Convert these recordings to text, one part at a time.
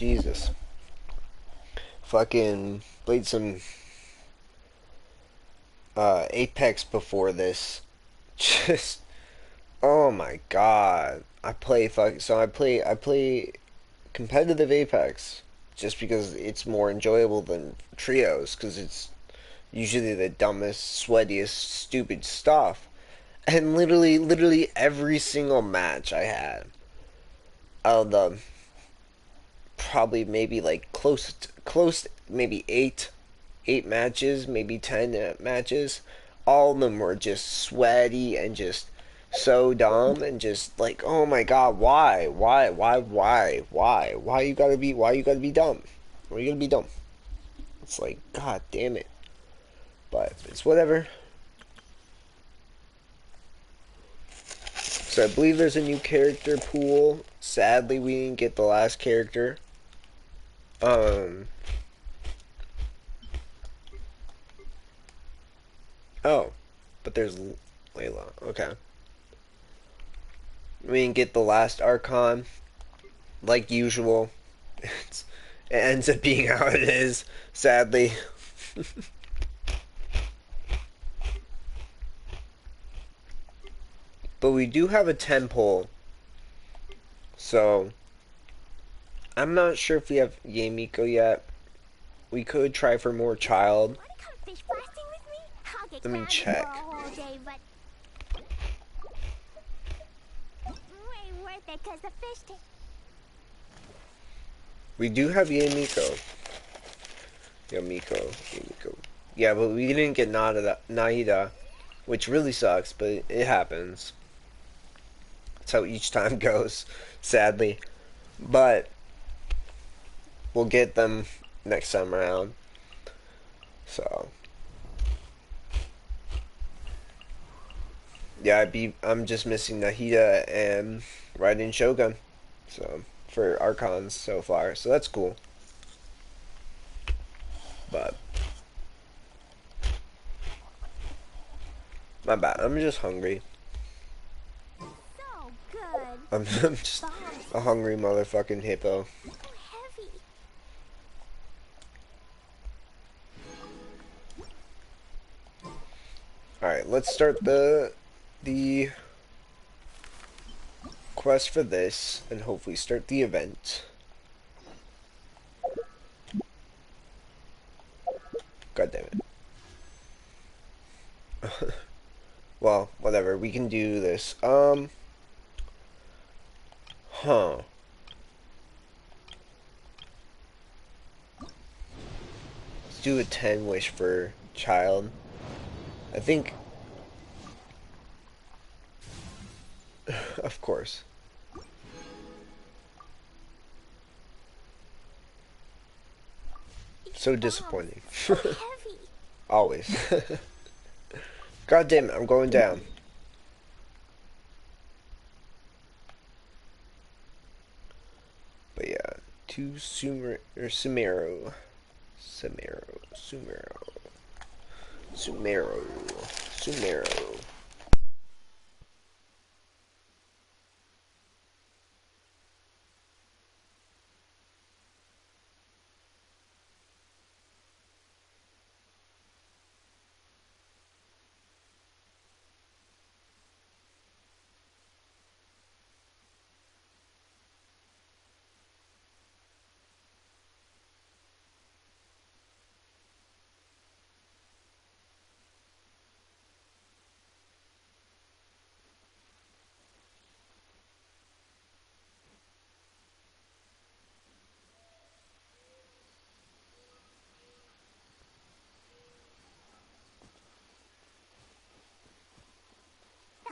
Jesus. Fucking played some Apex before this. Just oh my god. I play competitive Apex just because it's more enjoyable than trios because it's usually the dumbest, sweatiest, stupid stuff. And literally every single match I had out of the probably maybe like close maybe eight matches, maybe 10 matches. All of them were just sweaty and just so dumb and just like, oh my god, why you gotta be dumb? Why you gotta be dumb? It's like, god damn it. But it's whatever. So I believe there's a new character pool. Sadly, we didn't get the last character. Um. Oh, but there's Layla. Okay. We didn't get the last Archon, like usual. It's, it ends up being how it is, sadly. But we do have a 10 pole, so I'm not sure if we have Yamiko yet. We could try for more child. Let me check. We do have Yamiko. Yamiko. Yeah, but we didn't get Naida, which really sucks, but it happens. That's how each time goes, sadly. But we'll get them next time around. So yeah, I'm just missing Nahida and Raiden Shogun. So for Archons so far. So that's cool. But my bad. I'm just hungry. I'm just a hungry motherfucking hippo. Alright, let's start the quest for this and hopefully start the event. God damn it. Well, whatever, we can do this. Huh. Let's do a 10 wish for child. I think of course. So disappointing. Always. God damn it, I'm going down. But yeah, to Sumer or Sumero. Sumero.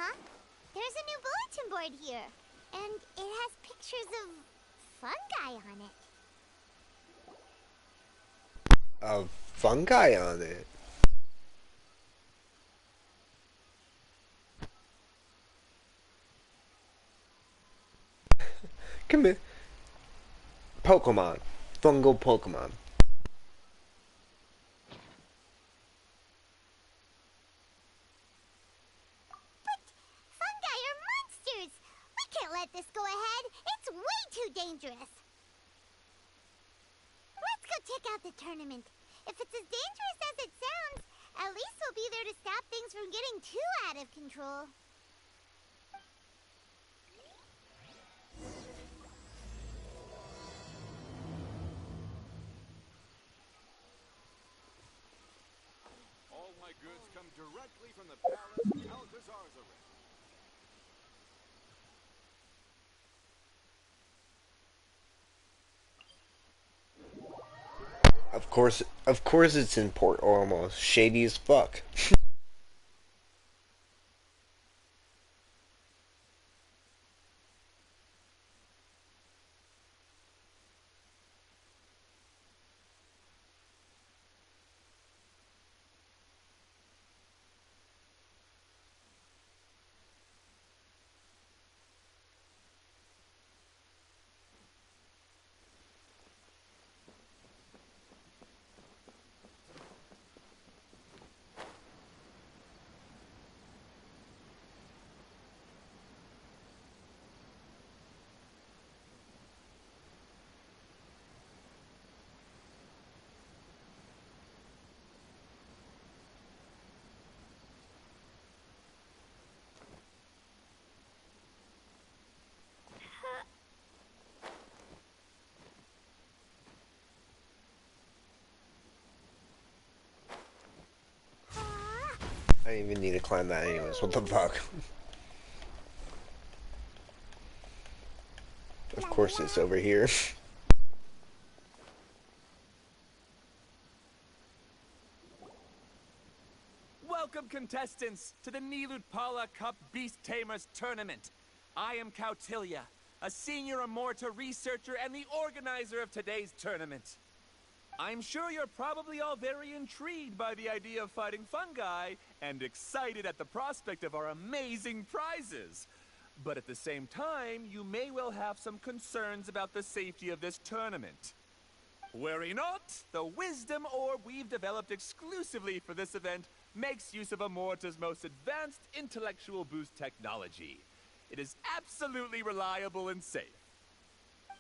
Huh? There's a new bulletin board here. And it has pictures of fungi on it. Of fungi on it. Come here. Pokemon. Fungal Pokemon. But fungi are monsters! We can't let this go ahead! It's way too dangerous! about the tournament. If it's as dangerous as it sounds, at least we'll be there to stop things from getting too out of control. All my goods come directly from the palace Alcazar's arena. Of course it's in Port Ormos. Shady as fuck. I didn't even need to climb that anyways. What the fuck? Of course it's over here. Welcome, contestants, to the Nilutpala Cup Beast Tamers Tournament. I am Cautilia, a senior Amorta researcher and the organizer of today's tournament. I'm sure you're probably all very intrigued by the idea of fighting fungi and excited at the prospect of our amazing prizes. But at the same time, you may well have some concerns about the safety of this tournament. Worry not, the wisdom orb we've developed exclusively for this event makes use of Amorta's most advanced intellectual boost technology. It is absolutely reliable and safe.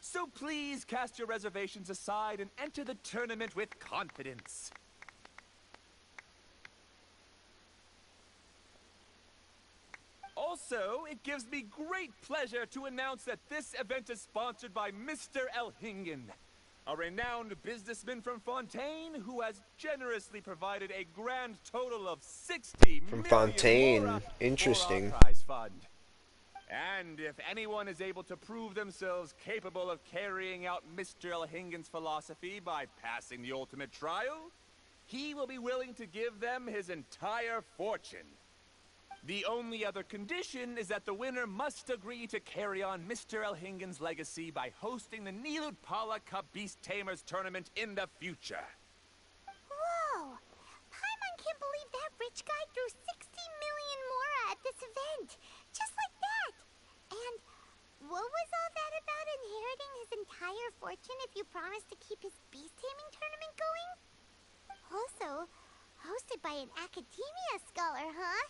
So please cast your reservations aside and enter the tournament with confidence. Also, it gives me great pleasure to announce that this event is sponsored by Mr. Elhingen, a renowned businessman from Fontaine who has generously provided a grand total of 60 From million Fontaine. mora Interesting. for our prize fund. And if anyone is able to prove themselves capable of carrying out Mr. Elhingen's philosophy by passing the ultimate trial, he will be willing to give them his entire fortune. The only other condition is that the winner must agree to carry on Mr. Elhingen's legacy by hosting the Nilutpala Cup Beast Tamers tournament in the future. Whoa! Paimon can't believe that rich guy threw 60 million mora at this event. Just like that. And what was all that about inheriting his entire fortune if you promise to keep his beast taming tournament going? Also, hosted by an academia scholar, huh?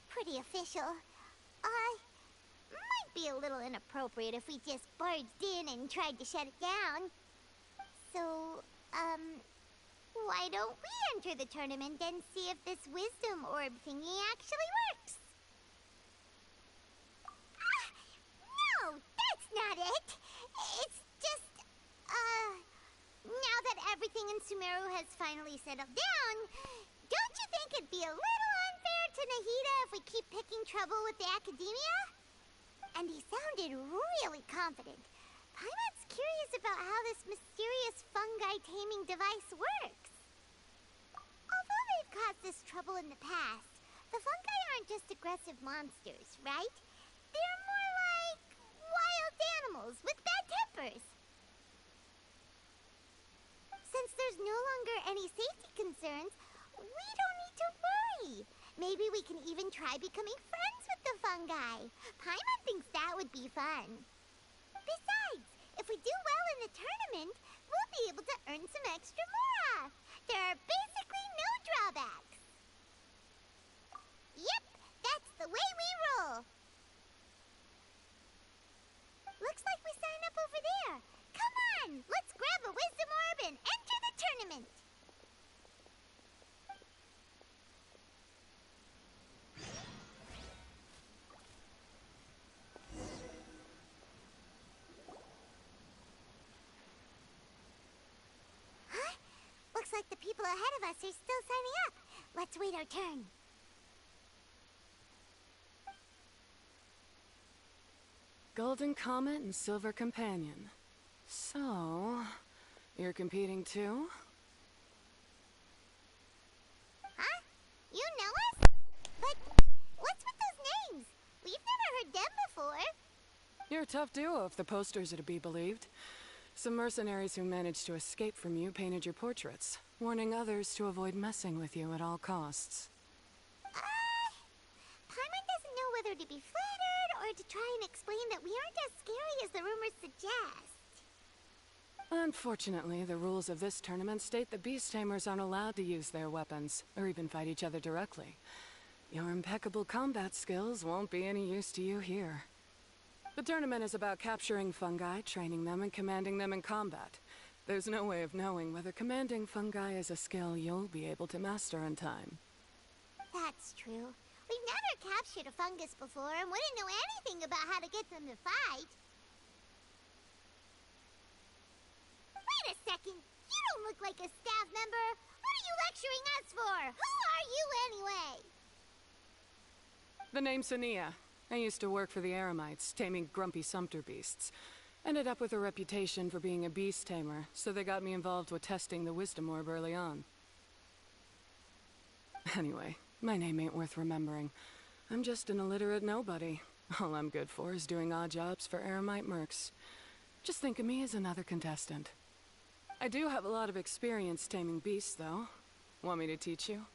Pretty official. Might be a little inappropriate if we just barged in and tried to shut it down. So, why don't we enter the tournament and see if this wisdom orb thingy actually works? No, that's not it. It's just, now that everything in Sumeru has finally settled down, don't you think it'd be a little unfair to Nahida if we keep picking trouble with the academia? And he sounded really confident. Paimon's curious about how this mysterious fungi taming device works. Although they've caused this trouble in the past, the fungi aren't just aggressive monsters, right? They're more like wild animals with bad tempers. Since there's no longer any safety concerns, we don't need to worry. Maybe we can even try becoming friends with the fungi. Paimon thinks that would be fun. Besides, if we do well in the tournament, we'll be able to earn some extra mora. There are basically no drawbacks. Yep, that's the way we roll. Looks like we sign up over there. Come on, let's grab a wisdom orb and ahead of us are still signing up. Let's wait our turn. Golden Comet and Silver Companion. So, you're competing too? Huh? You know us? But what's with those names? We've never heard them before. You're a tough duo if the posters are to be believed. Some mercenaries who managed to escape from you painted your portraits, warning others to avoid messing with you at all costs. Paimon doesn't know whether to be flattered or to try and explain that we aren't as scary as the rumors suggest. Unfortunately, the rules of this tournament state that beast tamers aren't allowed to use their weapons, or even fight each other directly. Your impeccable combat skills won't be any use to you here. The tournament is about capturing fungi, training them, and commanding them in combat. There's no way of knowing whether commanding fungi is a skill you'll be able to master in time. That's true. We've never captured a fungus before and wouldn't know anything about how to get them to fight. Wait a second! You don't look like a staff member! What are you lecturing us for? Who are you anyway? The name's Sania. I used to work for the Eremites, taming grumpy sumpter beasts. Ended up with a reputation for being a beast tamer, so they got me involved with testing the wisdom orb early on. Anyway, my name ain't worth remembering. I'm just an illiterate nobody. All I'm good for is doing odd jobs for Eremite mercs. Just think of me as another contestant. I do have a lot of experience taming beasts, though. Want me to teach you?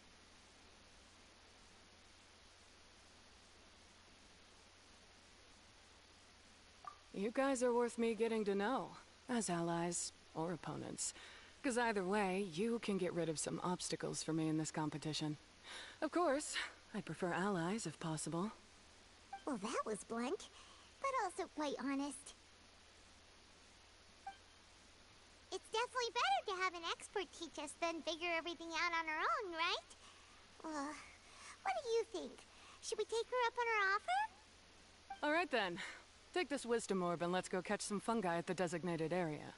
You guys are worth me getting to know, as allies or opponents. Because either way, you can get rid of some obstacles for me in this competition. Of course, I'd prefer allies if possible. Well, that was blunt, but also quite honest. It's definitely better to have an expert teach us than figure everything out on our own, right? What do you think? Should we take her up on her offer? All right then. Take this wisdom orb and let's go catch some fungi at the designated area.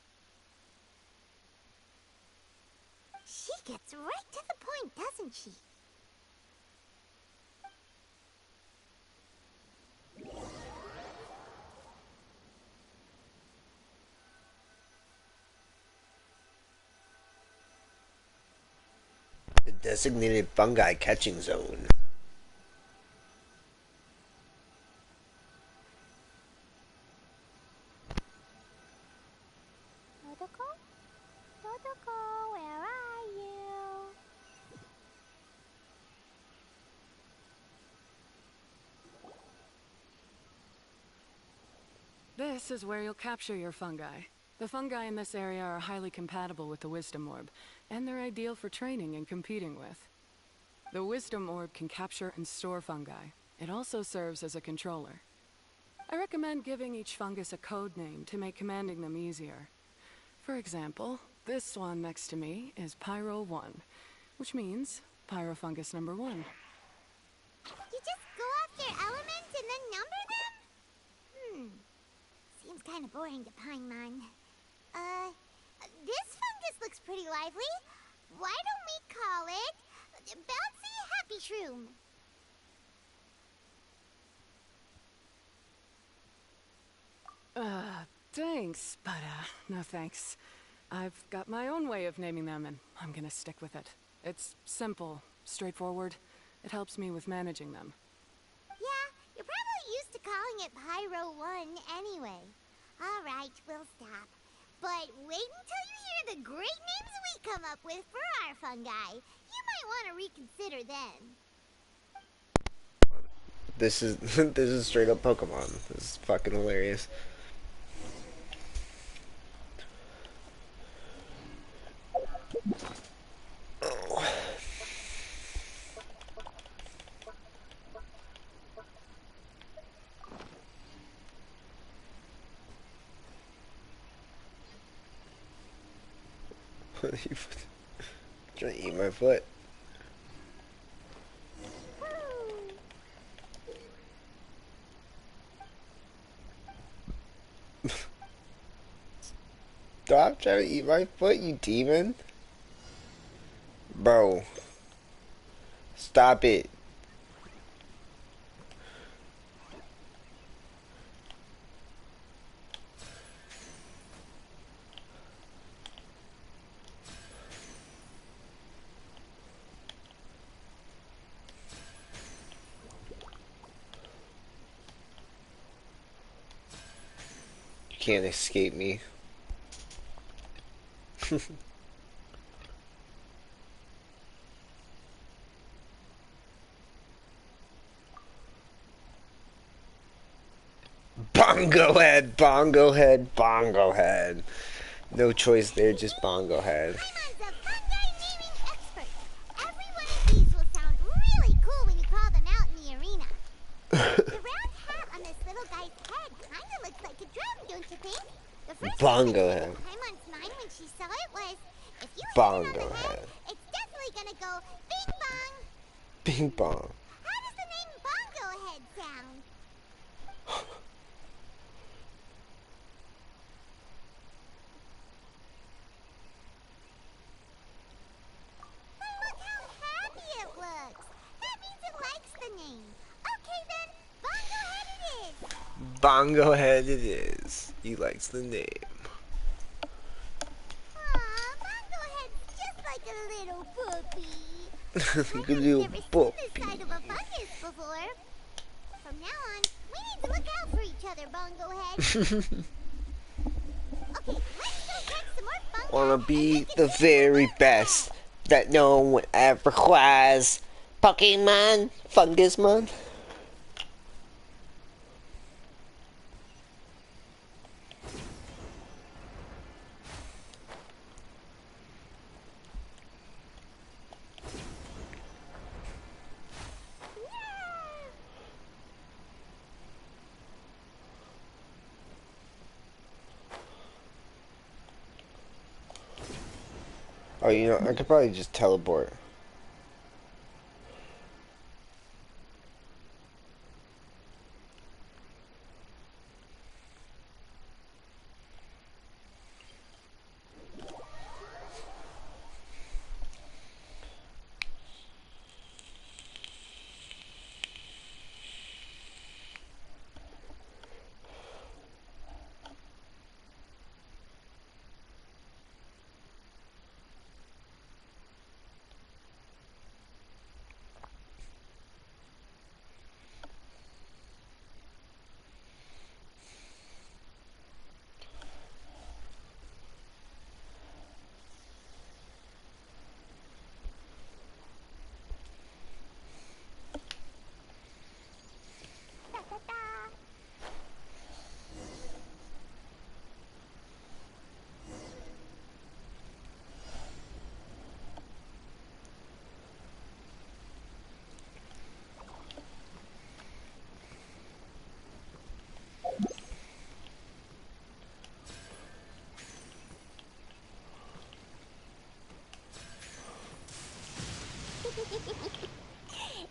She gets right to the point, doesn't she? The designated fungi catching zone. Totoko? Totoko, where are you? This is where you'll capture your fungi. The fungi in this area are highly compatible with the wisdom orb, and they're ideal for training and competing with. The wisdom orb can capture and store fungi. It also serves as a controller. I recommend giving each fungus a code name to make commanding them easier. For example, this one next to me is Pyro 1, which means Pyrofungus number 1. You just go after elements and then number them? Seems kind of boring to Paimon. This fungus looks pretty lively. Why don't we call it Bouncy Happy Shroom? Thanks, but no thanks. I've got my own way of naming them, and I'm gonna stick with it. It's simple, straightforward. It helps me with managing them. Yeah, you're probably used to calling it Pyro 1 anyway. Alright, we'll stop. But wait until you hear the great names we come up with for our fungi. You might want to reconsider then. This is this is straight up Pokemon. This is fucking hilarious. Oh. You trying to eat my foot. Stop trying to eat my foot, you demon. Bro, stop it. You can't escape me. Bongo head, bongo head, bongo head. No choice there, just bongo head. Paimon's a fungi naming expert. Every one of these will sound really cool when you call them out in the arena. The round hat on this little guy's head kinda looks like a drum, don't you think? The first thing that Bongo came head. to Paimon's mind when she saw it was, if you hit it on Bongo the head, head. it's definitely gonna go bing bong. Bing bong. How does the name Bongo Head sound? Look how happy it looks. That means it likes the name. Okay then, Bongo Head it is. Bongo head it is. He likes the name. Aw, Bongo Head's just like a little puppy. Like a Paimon's little never seen this puppy. side of a fungus before. From now on, we need to look out for each other, Bongo Head. Okay, let's go catch some more fungi. Wanna and be make a the team very Bongo best Head. that no one ever requires. Pokemon, Fungusmon. Oh, you know, I could probably just teleport.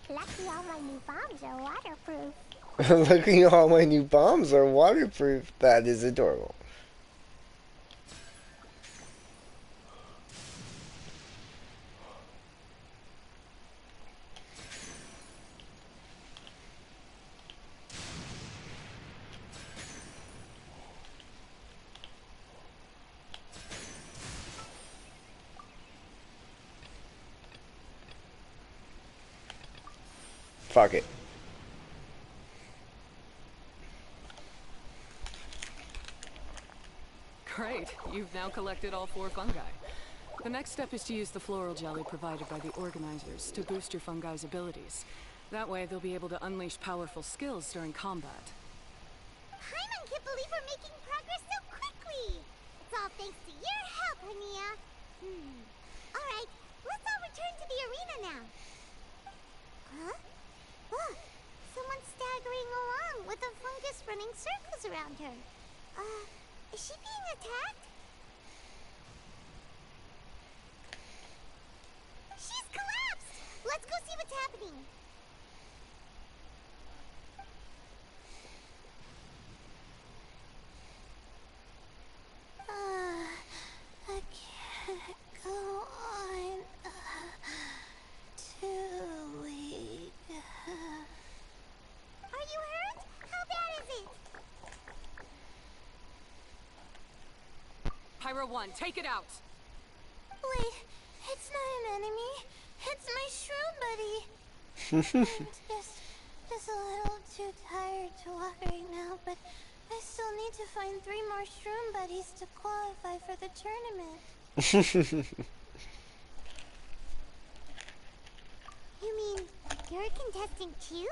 Lucky all my new bombs are waterproof. Luckily, all my new bombs are waterproof. That is adorable. Fuck it. Great, you've now collected all 4 fungi. The next step is to use the floral jelly provided by the organizers to boost your fungi's abilities. That way they'll be able to unleash powerful skills during combat. Paimon can't believe we're making progress so quickly. It's all thanks to your help, Ania. Alright, let's all return to the arena now. Huh? Look, someone's staggering along with a fungus running circles around her. Is she being attacked? She's collapsed! Let's go see what's happening. I can't go on. Pyro 1, take it out! Wait, it's not an enemy. It's my shroom buddy. I'm just a little too tired to walk right now, but I still need to find 3 more shroom buddies to qualify for the tournament. You mean you're a contestant too?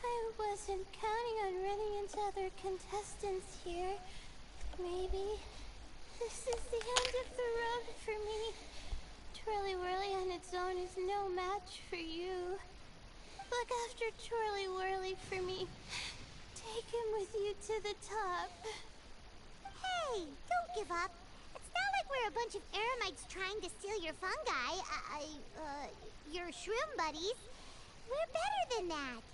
I wasn't counting on running into other contestants here. Maybe this is the end of the road for me. Twirly Whirly on its own is no match for you. Look after Twirly Whirly for me. Take him with you to the top. Hey, don't give up. It's not like we're a bunch of eremites trying to steal your fungi. Your shroom buddies. We're better than that.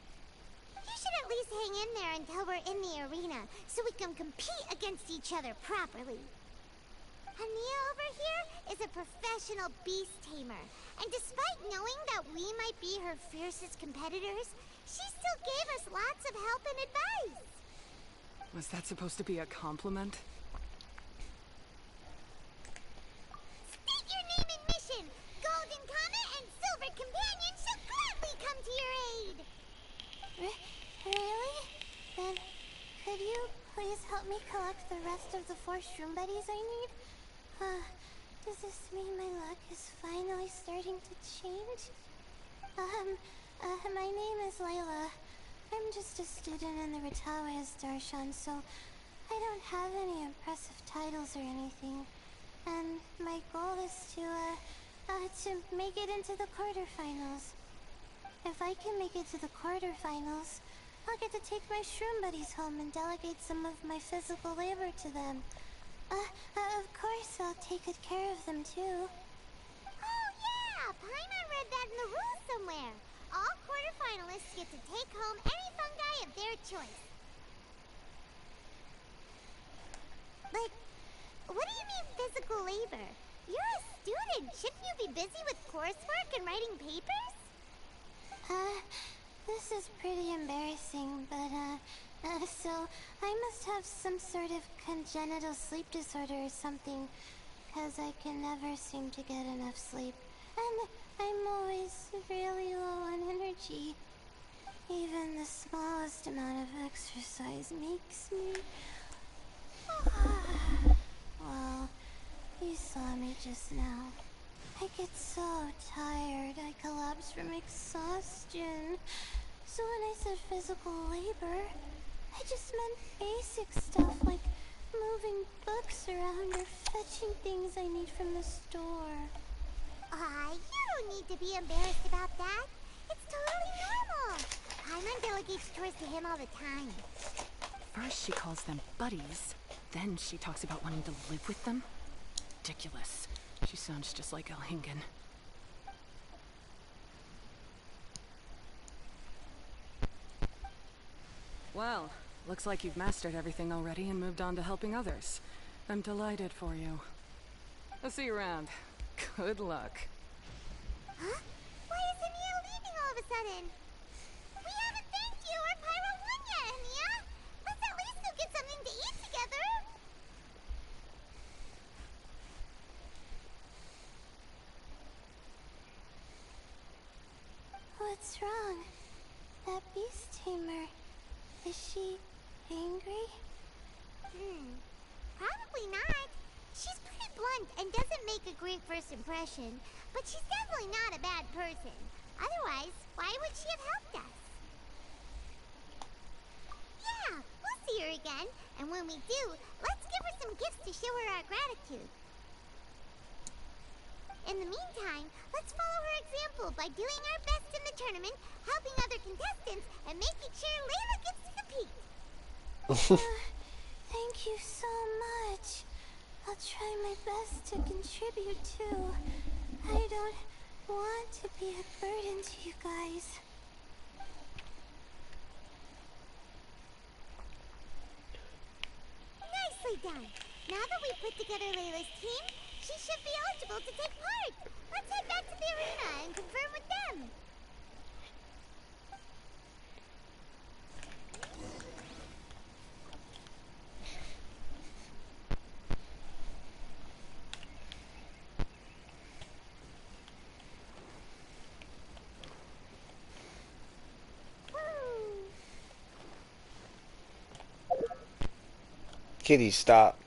You should at least hang in there until we're in the arena, so we can compete against each other properly. Ania over here is a professional beast tamer, and despite knowing that we might be her fiercest competitors, she still gave us lots of help and advice. Was that supposed to be a compliment? State your name and mission. Golden Comet and Silver Companion shall gladly come to your aid. Really? Then could you please help me collect the rest of the 4 shroom buddies I need? Does this mean my luck is finally starting to change? My name is Layla. I'm just a student in the Ratawa's Darshan, so I don't have any impressive titles or anything. And my goal is to make it into the quarterfinals. If I can make it to the quarterfinals, I'll get to take my shroom buddies home and delegate some of my physical labor to them. Of course, I'll take good care of them, too. Oh, yeah! Paimon read that in the rules somewhere. All quarterfinalists get to take home any fungi of their choice. But, what do you mean physical labor? You're a student. Shouldn't you be busy with coursework and writing papers? This is pretty embarrassing, but, so I must have some sort of congenital sleep disorder or something, because I can never seem to get enough sleep. And I'm always really low on energy. Even the smallest amount of exercise makes me... Well, you saw me just now. I get so tired, I collapse from exhaustion. So when I said physical labor, I just meant basic stuff like moving books around or fetching things I need from the store. You don't need to be embarrassed about that. It's totally normal. Paimon delegates chores to him all the time. First she calls them buddies, then she talks about wanting to live with them. Ridiculous. She sounds just like Elhingen. Well, looks like you've mastered everything already and moved on to helping others. I'm delighted for you. I'll see you around. Good luck. Huh? Why is Ania leaving all of a sudden? We haven't thanked you or Pyro 1 yet, Ania! Let's at least go get something to eat together! What's wrong? That beast tamer... Is she angry? Probably not. She's pretty blunt and doesn't make a great first impression, but she's definitely not a bad person. Otherwise, why would she have helped us? Yeah, we'll see her again, and when we do, let's give her some gifts to show her our gratitude. In the meantime, let's follow her example by doing our best in the tournament, helping other contestants, and making sure Layla gets to compete. Thank you so much. I'll try my best to contribute too. I don't want to be a burden to you guys. Nicely done. Now that we put together Layla's team, she should be eligible to take part. Let's head back to the arena and confirm with them. Kitty, stop.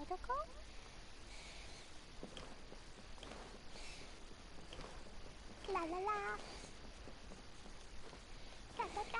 Protocol? La la la. Da da da.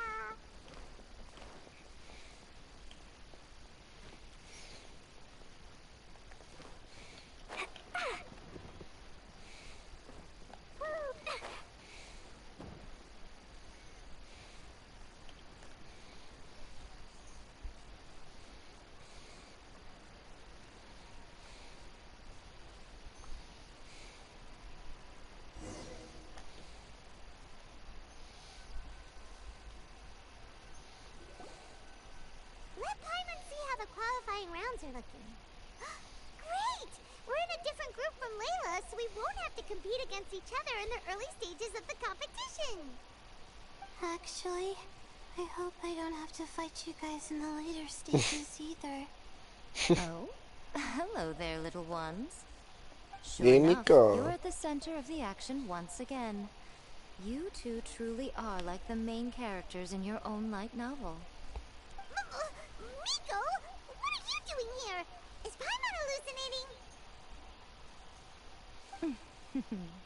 Let Paimon see how the qualifying rounds are looking. Great! We're in a different group from Layla, so we won't have to compete against each other in the early stages of the competition. Actually, I hope I don't have to fight you guys in the later stages either. Oh? Hello there, little ones. Sure There we enough, go. you're at the center of the action once again. You two truly are like the main characters in your own light novel. Miko, what are you doing here? Is Paimon hallucinating?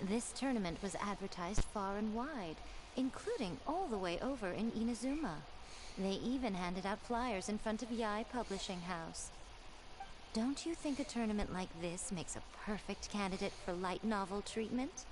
This tournament was advertised far and wide, including all the way over in Inazuma. They even handed out flyers in front of Yae Publishing House. Don't you think a tournament like this makes a perfect candidate for light novel treatment?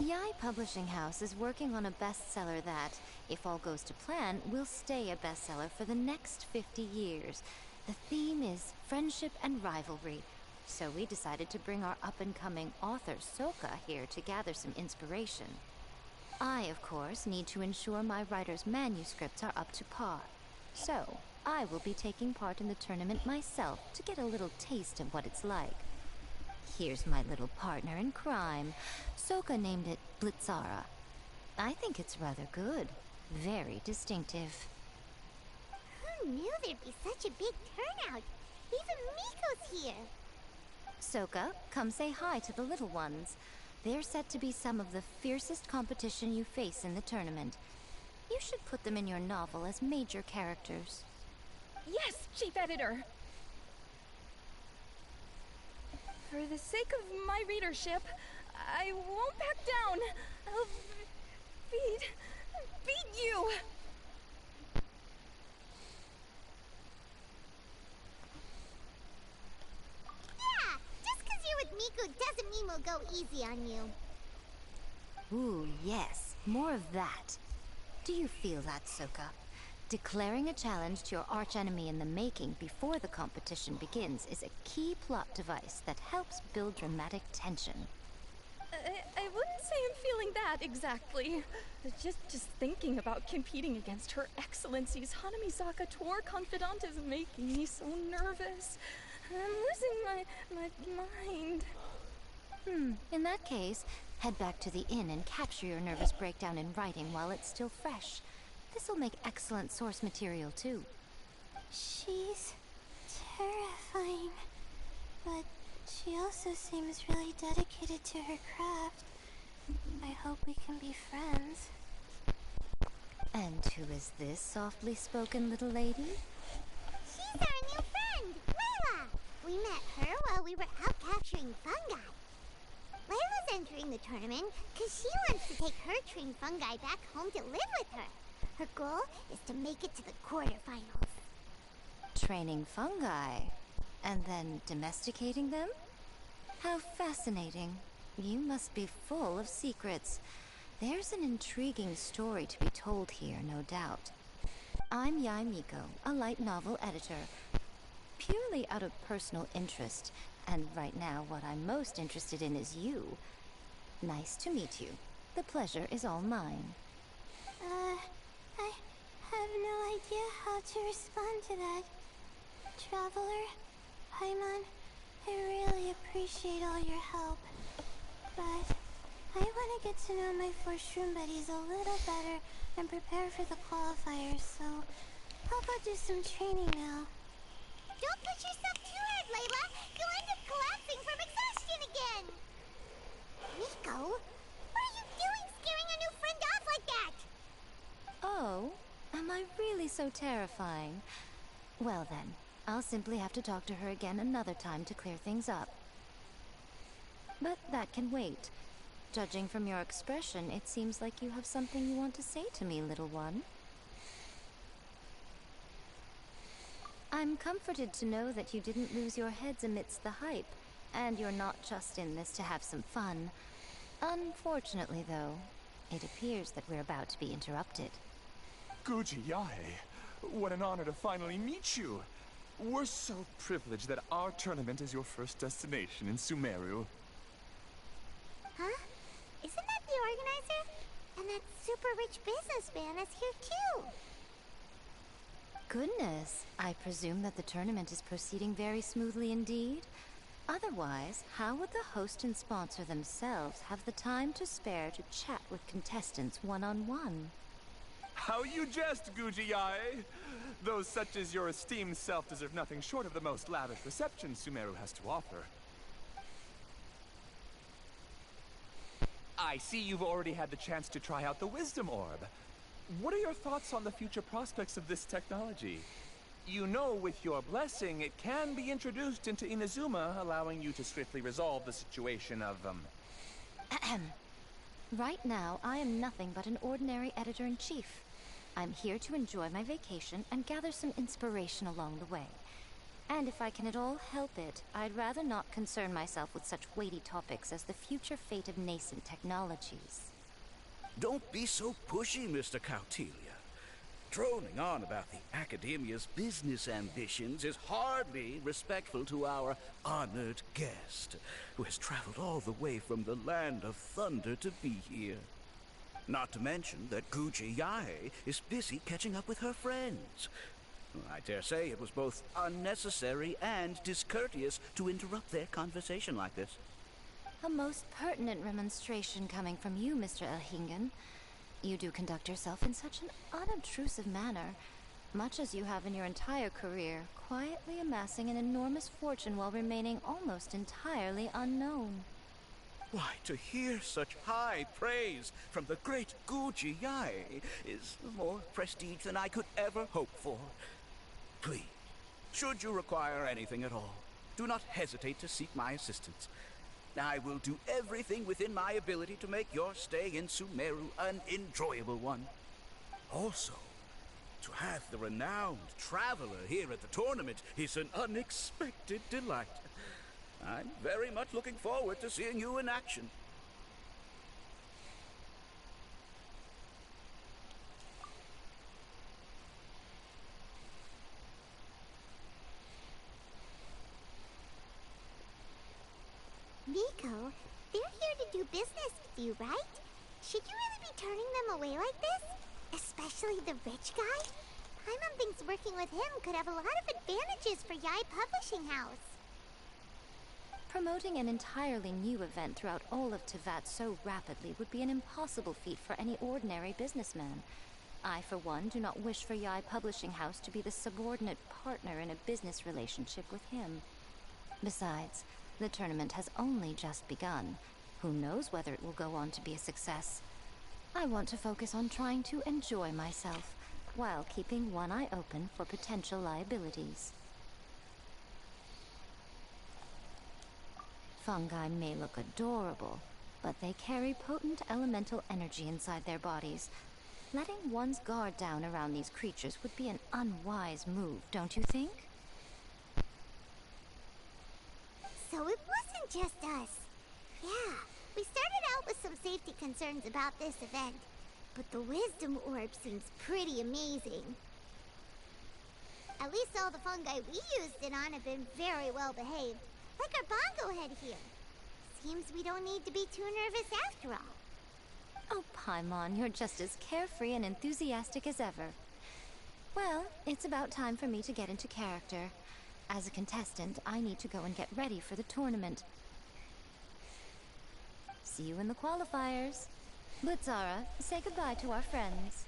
Yae Publishing House is working on a bestseller that, if all goes to plan, will stay a bestseller for the next 50 years. The theme is friendship and rivalry, so we decided to bring our up-and-coming author Soka here to gather some inspiration. I, of course, need to ensure my writer's manuscripts are up to par. So, I will be taking part in the tournament myself to get a little taste of what it's like. Here's my little partner in crime. Soka named it Blitzara. I think it's rather good. Very distinctive. Who knew there'd be such a big turnout? Even Miko's here. Soka, come say hi to the little ones. They're set to be some of the fiercest competition you face in the tournament. You should put them in your novel as major characters. Yes, Chief Editor! For the sake of my readership, I won't back down. I'll beat you! Yeah, just 'cause you're with Miko doesn't mean we'll go easy on you. Ooh, yes. More of that. Do you feel that, Soka? Declaring a challenge to your archenemy in the making before the competition begins is a key plot device that helps build dramatic tension. I wouldn't say I'm feeling that exactly. Just thinking about competing against Her Excellency's Hanamizaka tour confidant is making me so nervous. I'm losing my mind. In that case, head back to the inn and capture your nervous breakdown in writing while it's still fresh. This'll make excellent source material, too. She's terrifying, but she also seems really dedicated to her craft. I hope we can be friends. And who is this softly spoken little lady? She's our new friend, Layla. We met her while we were out capturing fungi. Layla's entering the tournament because she wants to take her trained fungi back home to live with her. Her goal is to make it to the quarterfinals. Training fungi, and then domesticating them? How fascinating. You must be full of secrets. There's an intriguing story to be told here, no doubt. I'm Yai Miko, a light novel editor. Purely out of personal interest, and right now what I'm most interested in is you. Nice to meet you. The pleasure is all mine. I have no idea how to respond to that. Traveler, Paimon, I really appreciate all your help. But I want to get to know my 4 shroom buddies a little better and prepare for the qualifiers, so I'll go do some training now. Don't push yourself too hard, Layla. You'll end up collapsing from exhaustion again. Miko, what are you doing scaring a new friend off like that? Oh, am I really so terrifying? Well then, I'll simply have to talk to her again another time to clear things up. But that can wait. Judging from your expression, it seems like you have something you want to say to me, little one. I'm comforted to know that you didn't lose your heads amidst the hype, and you're not just in this to have some fun. Unfortunately, though, it appears that we're about to be interrupted. Guji Yae, what an honor to finally meet you. We're so privileged that our tournament is your first destination in Sumeru. Huh? Isn't that the organizer? And that super rich businessman is here too. Goodness, I presume that the tournament is proceeding very smoothly indeed. Otherwise, how would the host and sponsor themselves have the time to spare to chat with contestants one-on-one? How you jest, Guji Yae! Those such as your esteemed self deserve nothing short of the most lavish reception Sumeru has to offer. I see you've already had the chance to try out the Wisdom Orb. What are your thoughts on the future prospects of this technology? You know, with your blessing, it can be introduced into Inazuma, allowing you to swiftly resolve the situation of, Right now, I am nothing but an ordinary editor-in-chief. I'm here to enjoy my vacation and gather some inspiration along the way. And if I can at all help it, I'd rather not concern myself with such weighty topics as the future fate of nascent technologies. Don't be so pushy, Mr. Cautelia. Droning on about the Academia's business ambitions is hardly respectful to our honored guest, who has traveled all the way from the land of thunder to be here. Not to mention that Guji Yae is busy catching up with her friends. I dare say it was both unnecessary and discourteous to interrupt their conversation like this. A most pertinent remonstration coming from you, Mr. Elhingen. You do conduct yourself in such an unobtrusive manner, much as you have in your entire career, quietly amassing an enormous fortune while remaining almost entirely unknown. Why, to hear such high praise from the great Guji Yae is more prestige than I could ever hope for. Please, should you require anything at all, do not hesitate to seek my assistance. I will do everything within my ability to make your stay in Sumeru an enjoyable one. Also, to have the renowned traveler here at the tournament is an unexpected delight. I'm very much looking forward to seeing you in action. Miko, they're here to do business with you, right? Should you really be turning them away like this? Especially the rich guy? Paimon thinks working with him could have a lot of advantages for Yae Publishing House. Promoting an entirely new event throughout all of Teyvat so rapidly would be an impossible feat for any ordinary businessman. I, for one, do not wish for Yae Publishing House to be the subordinate partner in a business relationship with him. Besides, the tournament has only just begun. Who knows whether it will go on to be a success? I want to focus on trying to enjoy myself, while keeping one eye open for potential liabilities. Fungi may look adorable, but they carry potent elemental energy inside their bodies. Letting one's guard down around these creatures would be an unwise move, don't you think? So it wasn't just us. Yeah, We started out with some safety concerns about this event, but the wisdom orb seems pretty amazing. At least all the fungi we used it on have been very well behaved, like our bongo head here. Seems we don't need to be too nervous after all. Oh, Paimon, you're just as carefree and enthusiastic as ever. Well, it's about time for me to get into character. As a contestant, I need to go and get ready for the tournament. See you in the qualifiers. Blitzara, say goodbye to our friends.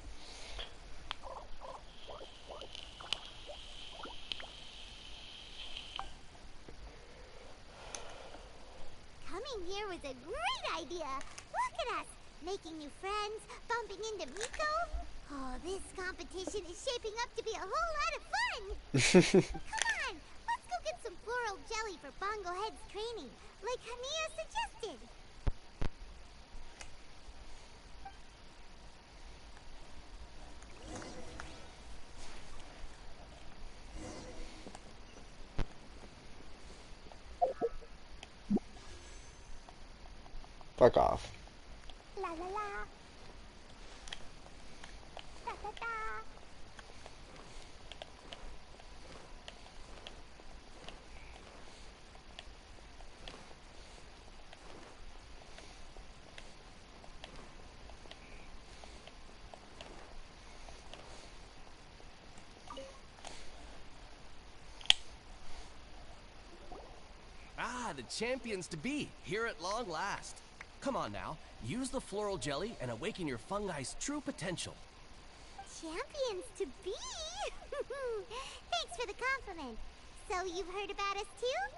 Coming here was a great idea. Look at us, making new friends, bumping into Miko. Oh, this competition is shaping up to be a whole lot of fun. Come on, let's go get some floral jelly for Bongo Head's training, like Hania suggested. Fuck off. La la la. Da da da. Ah, the champions to be, here at long last. Come on now, use the floral jelly and awaken your fungi's true potential. Champions to be? Thanks for the compliment. So you've heard about us too?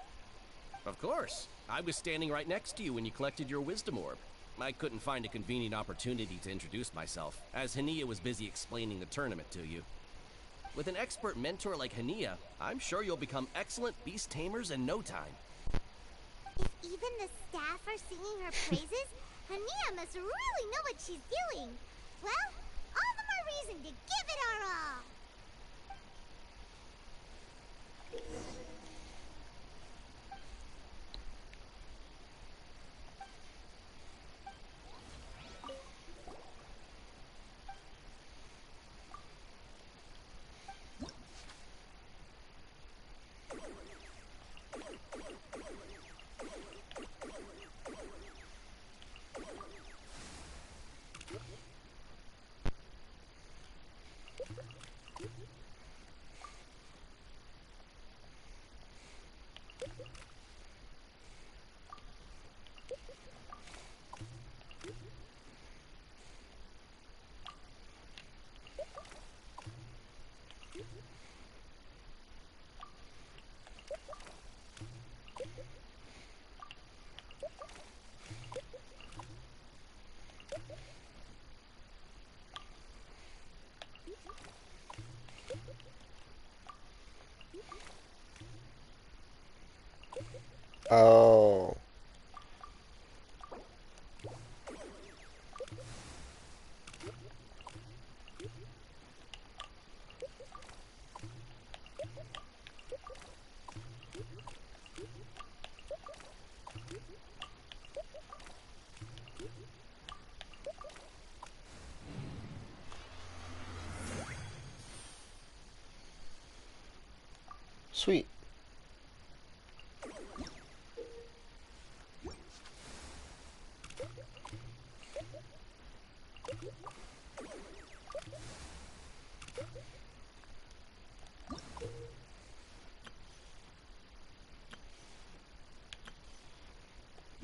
Of course. I was standing right next to you when you collected your wisdom orb. I couldn't find a convenient opportunity to introduce myself, as Hania was busy explaining the tournament to you. With an expert mentor like Hania, I'm sure you'll become excellent beast tamers in no time. If even the staff are singing her praises, Hania must really know what she's doing. Well, all the more reason to give it our all. Oh. Sweet.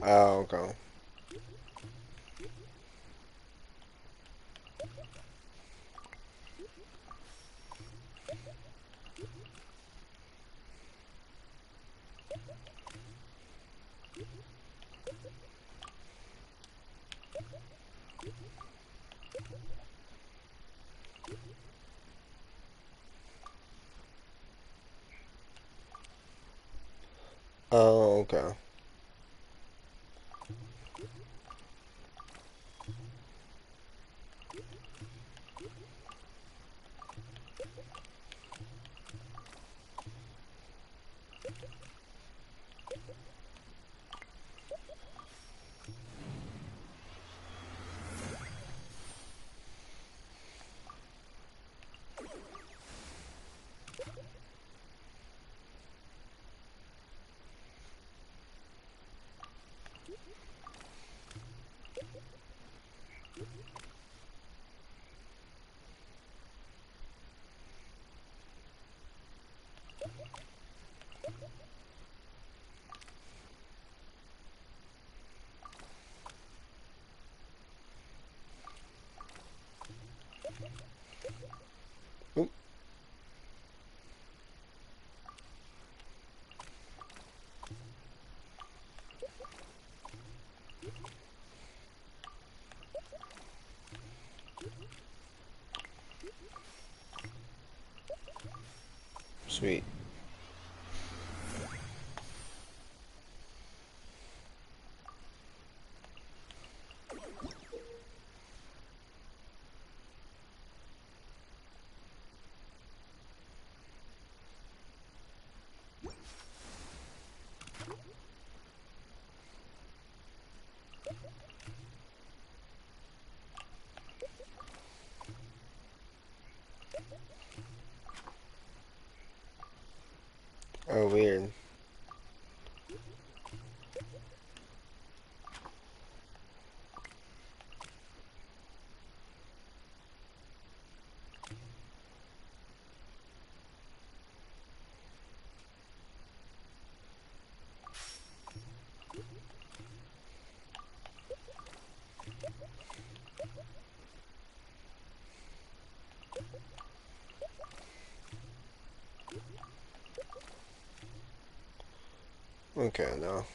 Oh, okay. Oh, okay. Sweet. Oh, weird. Okay, now.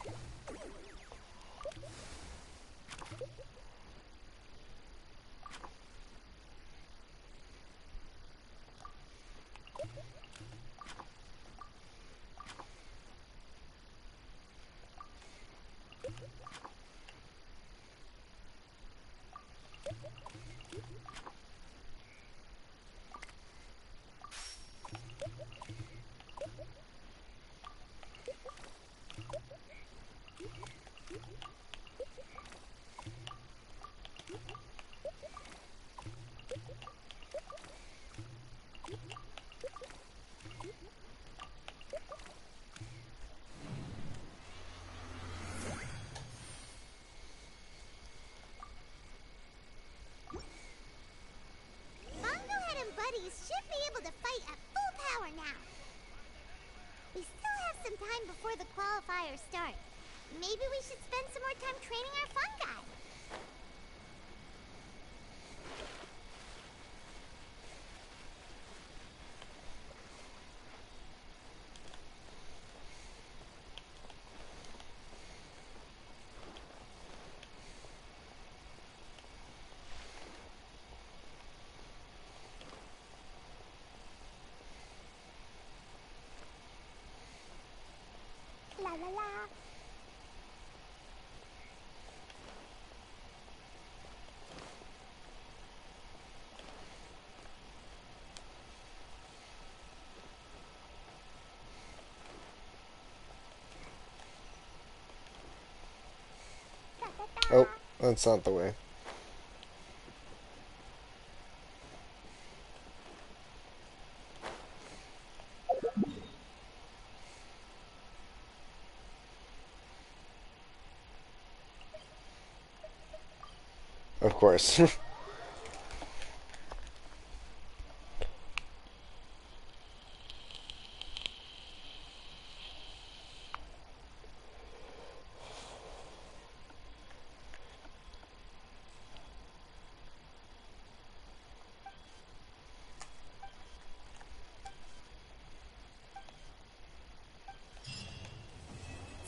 Bongohead and buddies should be able to fight at full power now. We still have some time before the qualifiers start. Maybe we should spend some more time training our fungi. La la la. Oh, that's not the way. Of course.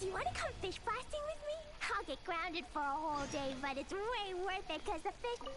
Do you want to come fish blasting with me? I'll get grounded for a whole day, but it's way worth it because the fish...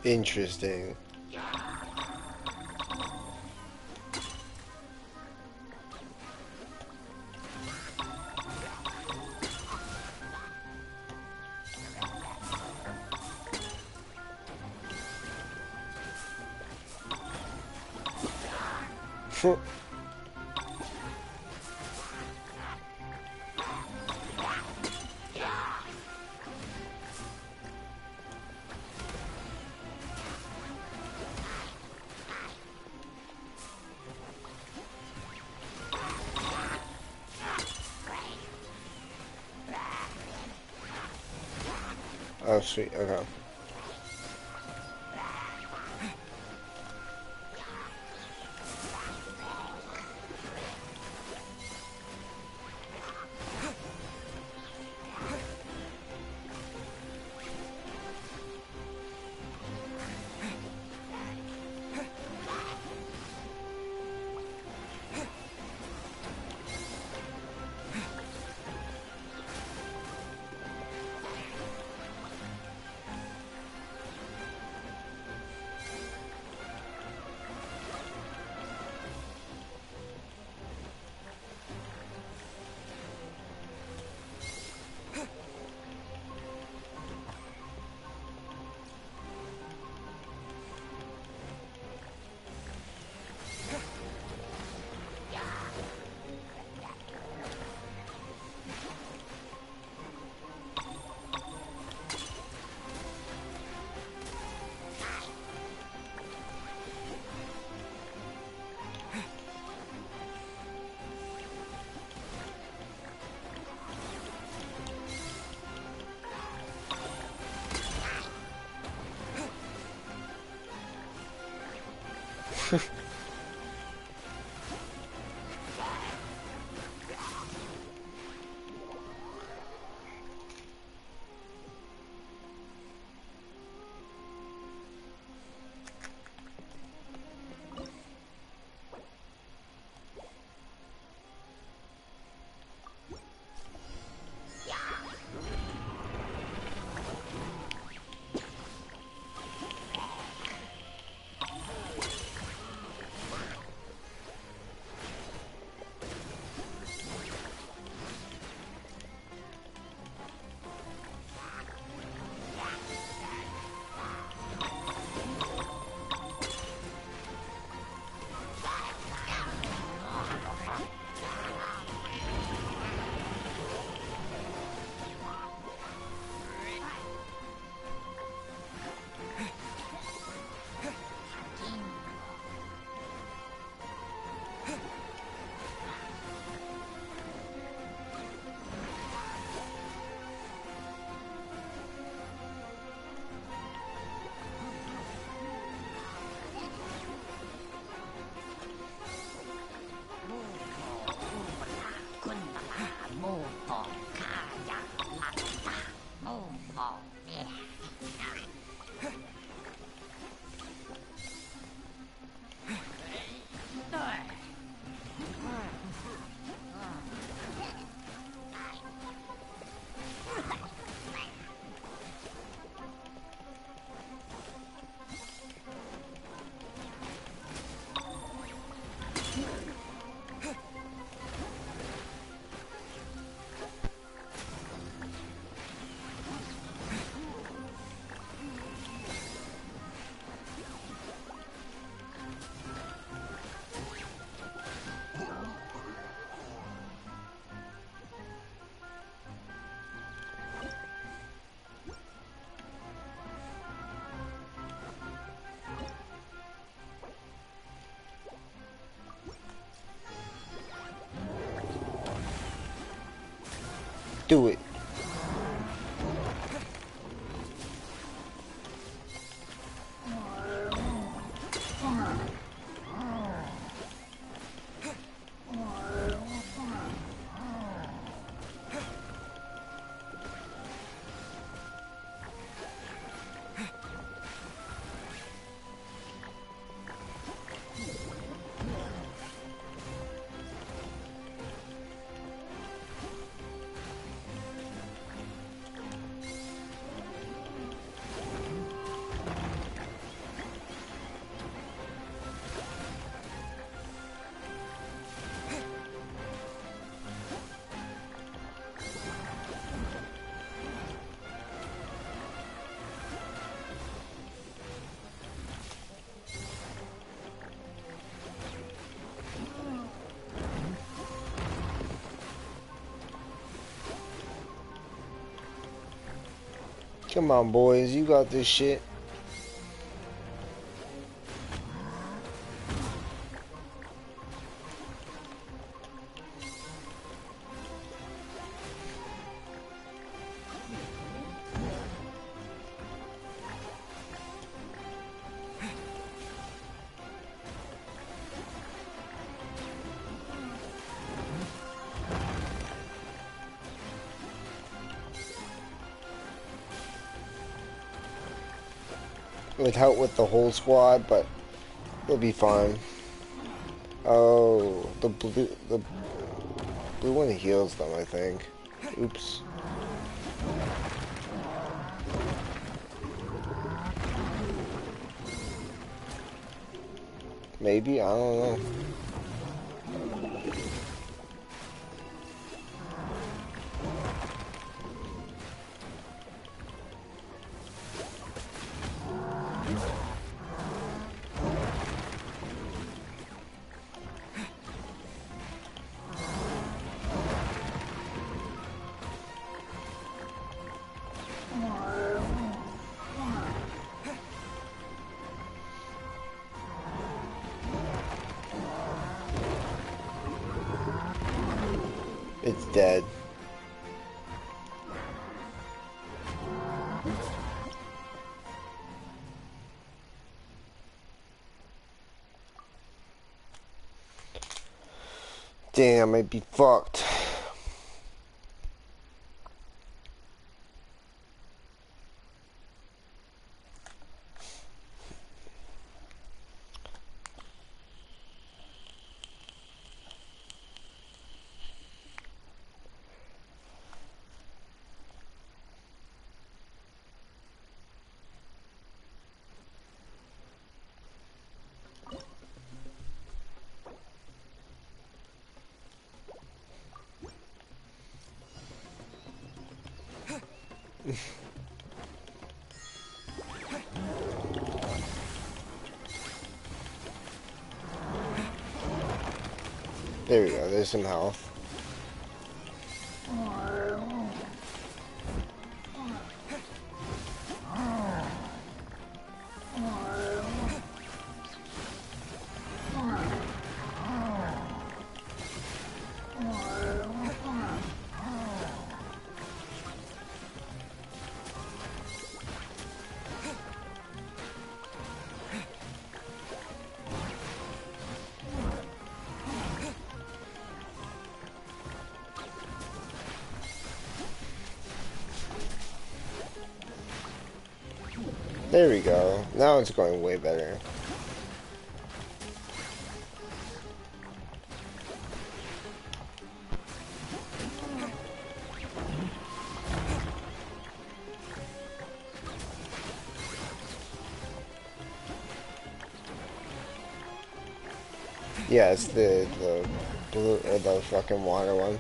Interesting. Oh, sweet. Okay. Do it. Come on, boys, you got this shit. It would help with the whole squad, but they'll be fine. Oh, the blue one heals them, I think. Oops. Maybe, I don't know. It's dead. Damn, I'd be fucked. There we go, there's some health. There we go. Now it's going way better. Yeah, it's the blue or the fucking water one.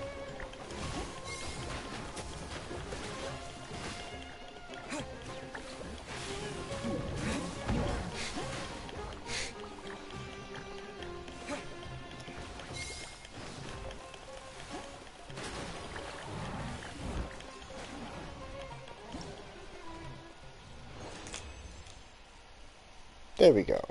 There we go.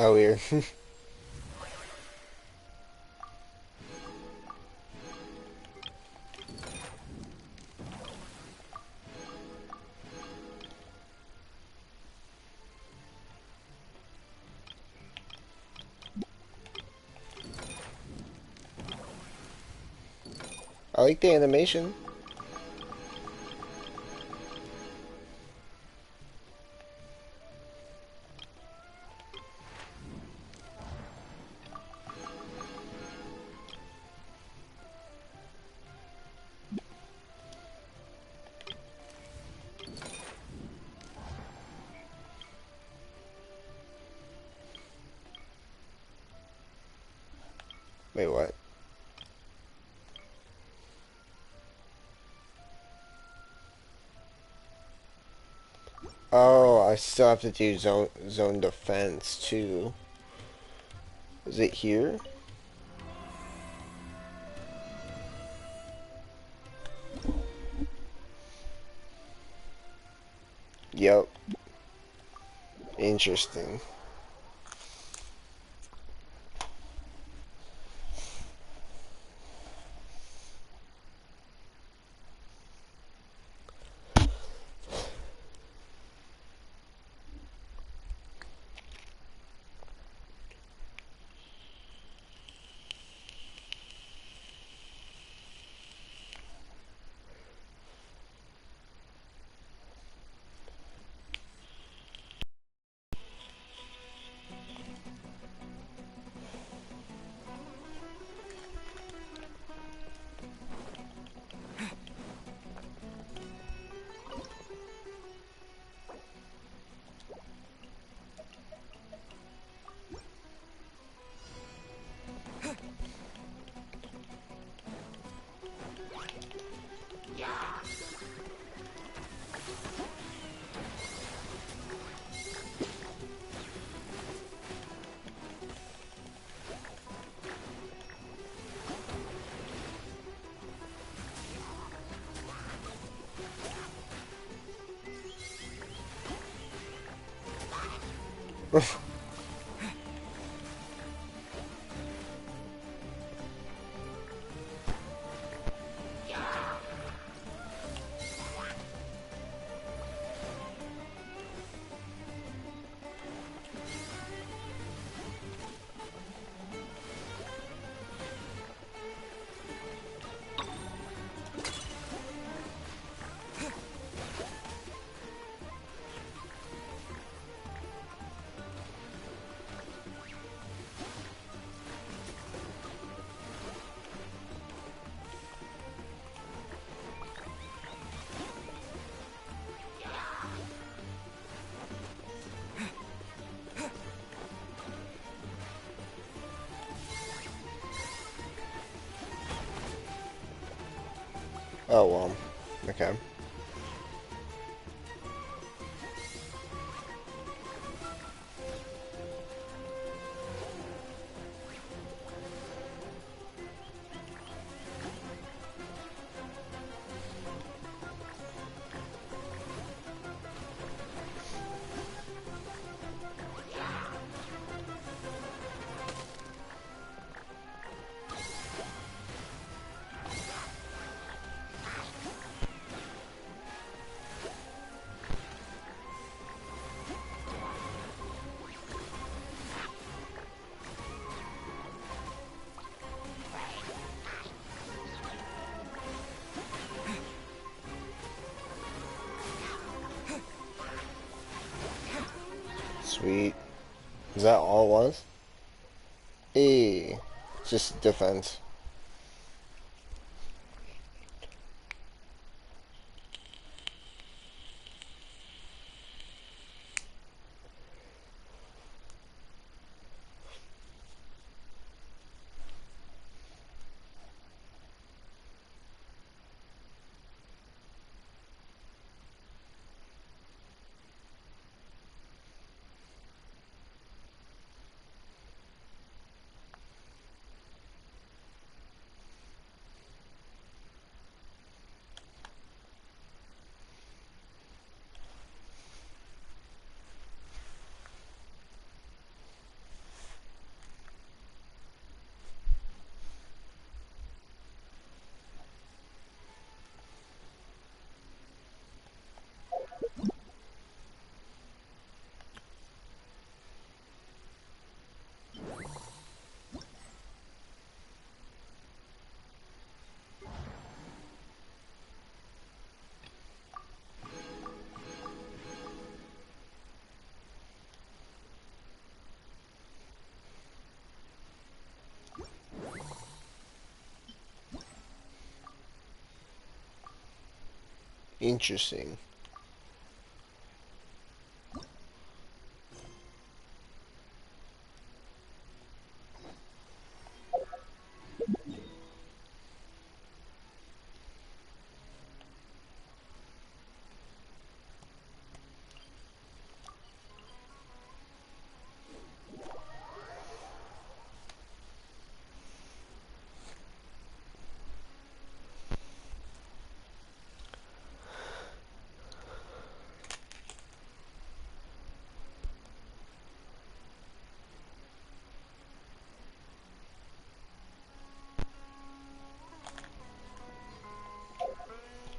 Oh, weird. I like the animation. Wait, what? Oh, I still have to do zone defense too. Is it here? Yep. Interesting. Oh, well. Okay. Sweet. Is that all it was? Just defense. Interesting.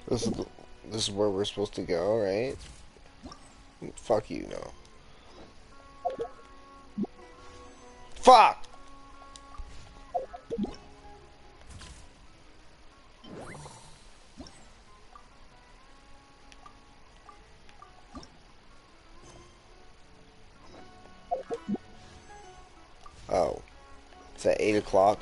This is this is where we're supposed to go, right? Fuck you, no. Fuck! Oh. It's at 8 o'clock.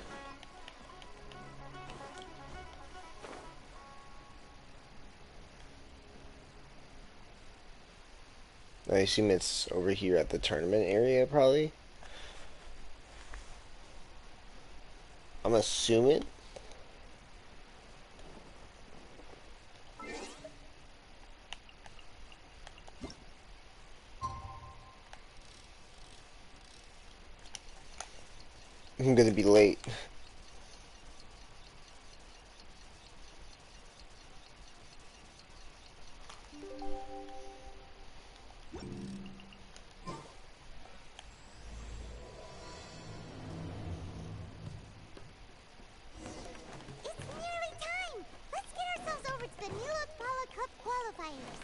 I assume it's over here at the tournament area, probably. I'm assuming. I'm gonna be late. It's nearly time! Let's get ourselves over to the Nilot Pala Cup qualifiers.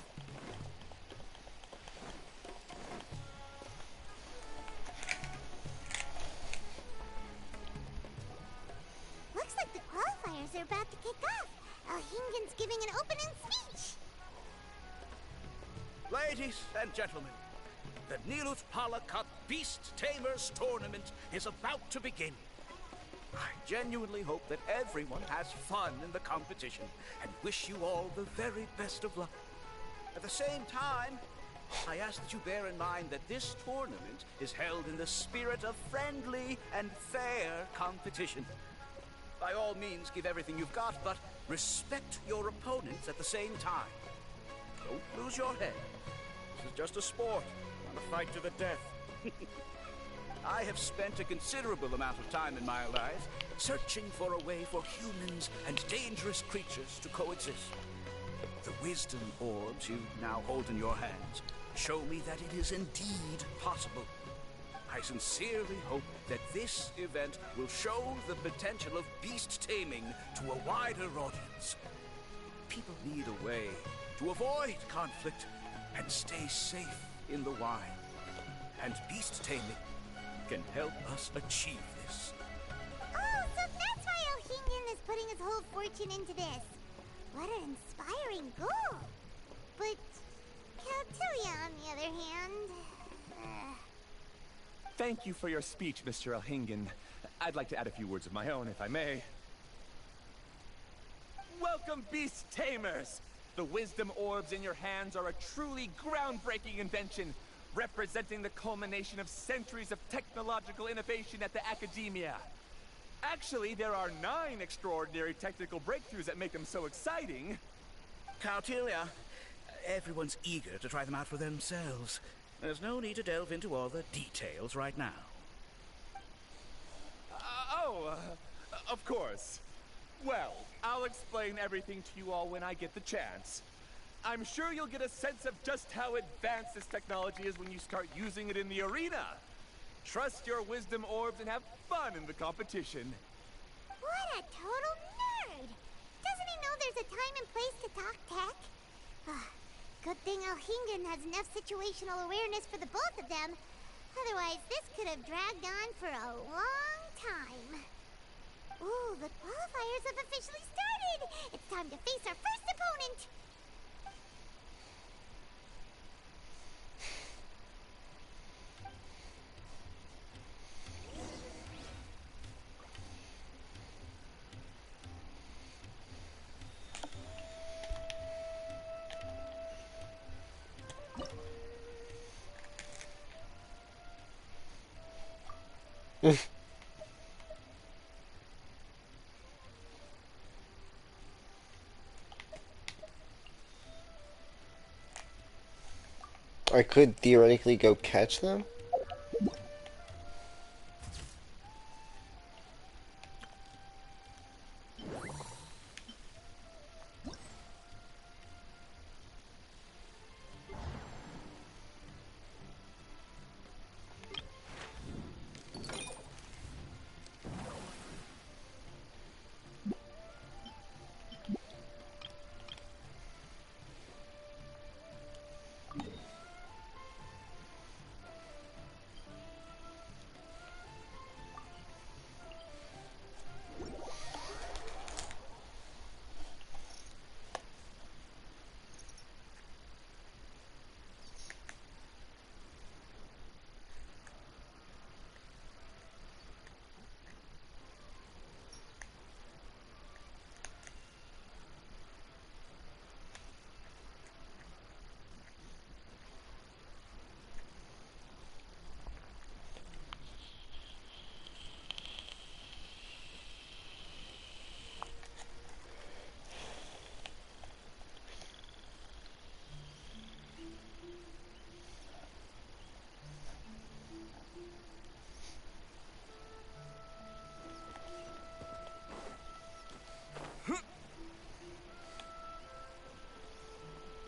Looks like the qualifiers are about to kick off. Alhingen's giving an opening speech. Ladies and gentlemen, the Nilut Pala Cup Beast Tamers Tournament is about to begin. I genuinely hope that everyone has fun in the competition and wish you all the very best of luck. At the same time, I ask that you bear in mind that this tournament is held in the spirit of friendly and fair competition. By all means, give everything you've got, but respect your opponents at the same time. Don't lose your head. This is just a sport, not a fight to the death. I have spent a considerable amount of time in my life searching for a way for humans and dangerous creatures to coexist. The wisdom orbs you now hold in your hands show me that it is indeed possible. I sincerely hope that this event will show the potential of beast taming to a wider audience. People need a way to avoid conflict and stay safe in the wild. And beast taming can help us achieve this. Oh, so that's why Alhingen is putting his whole fortune into this. What an inspiring goal. But Caltilia, on the other hand... Thank you for your speech, Mr. Alhingen. I'd like to add a few words of my own, if I may. Welcome, Beast Tamers! The wisdom orbs in your hands are a truly groundbreaking invention, representing the culmination of centuries of technological innovation at the academia. Actually, there are 9 extraordinary technical breakthroughs that make them so exciting. Caltilia, everyone's eager to try them out for themselves. There's no need to delve into all the details right now. Of course. Well, I'll explain everything to you all when I get the chance. I'm sure you'll get a sense of just how advanced this technology is when you start using it in the arena. Trust your wisdom orbs and have fun in the competition. What a total nerd! Doesn't he know there's a time and place to talk tech? Good thing Alhingen has enough situational awareness for the both of them. Otherwise, this could have dragged on for a long time. Ooh, the qualifiers have officially started! It's time to face our first opponent! I could theoretically go catch them.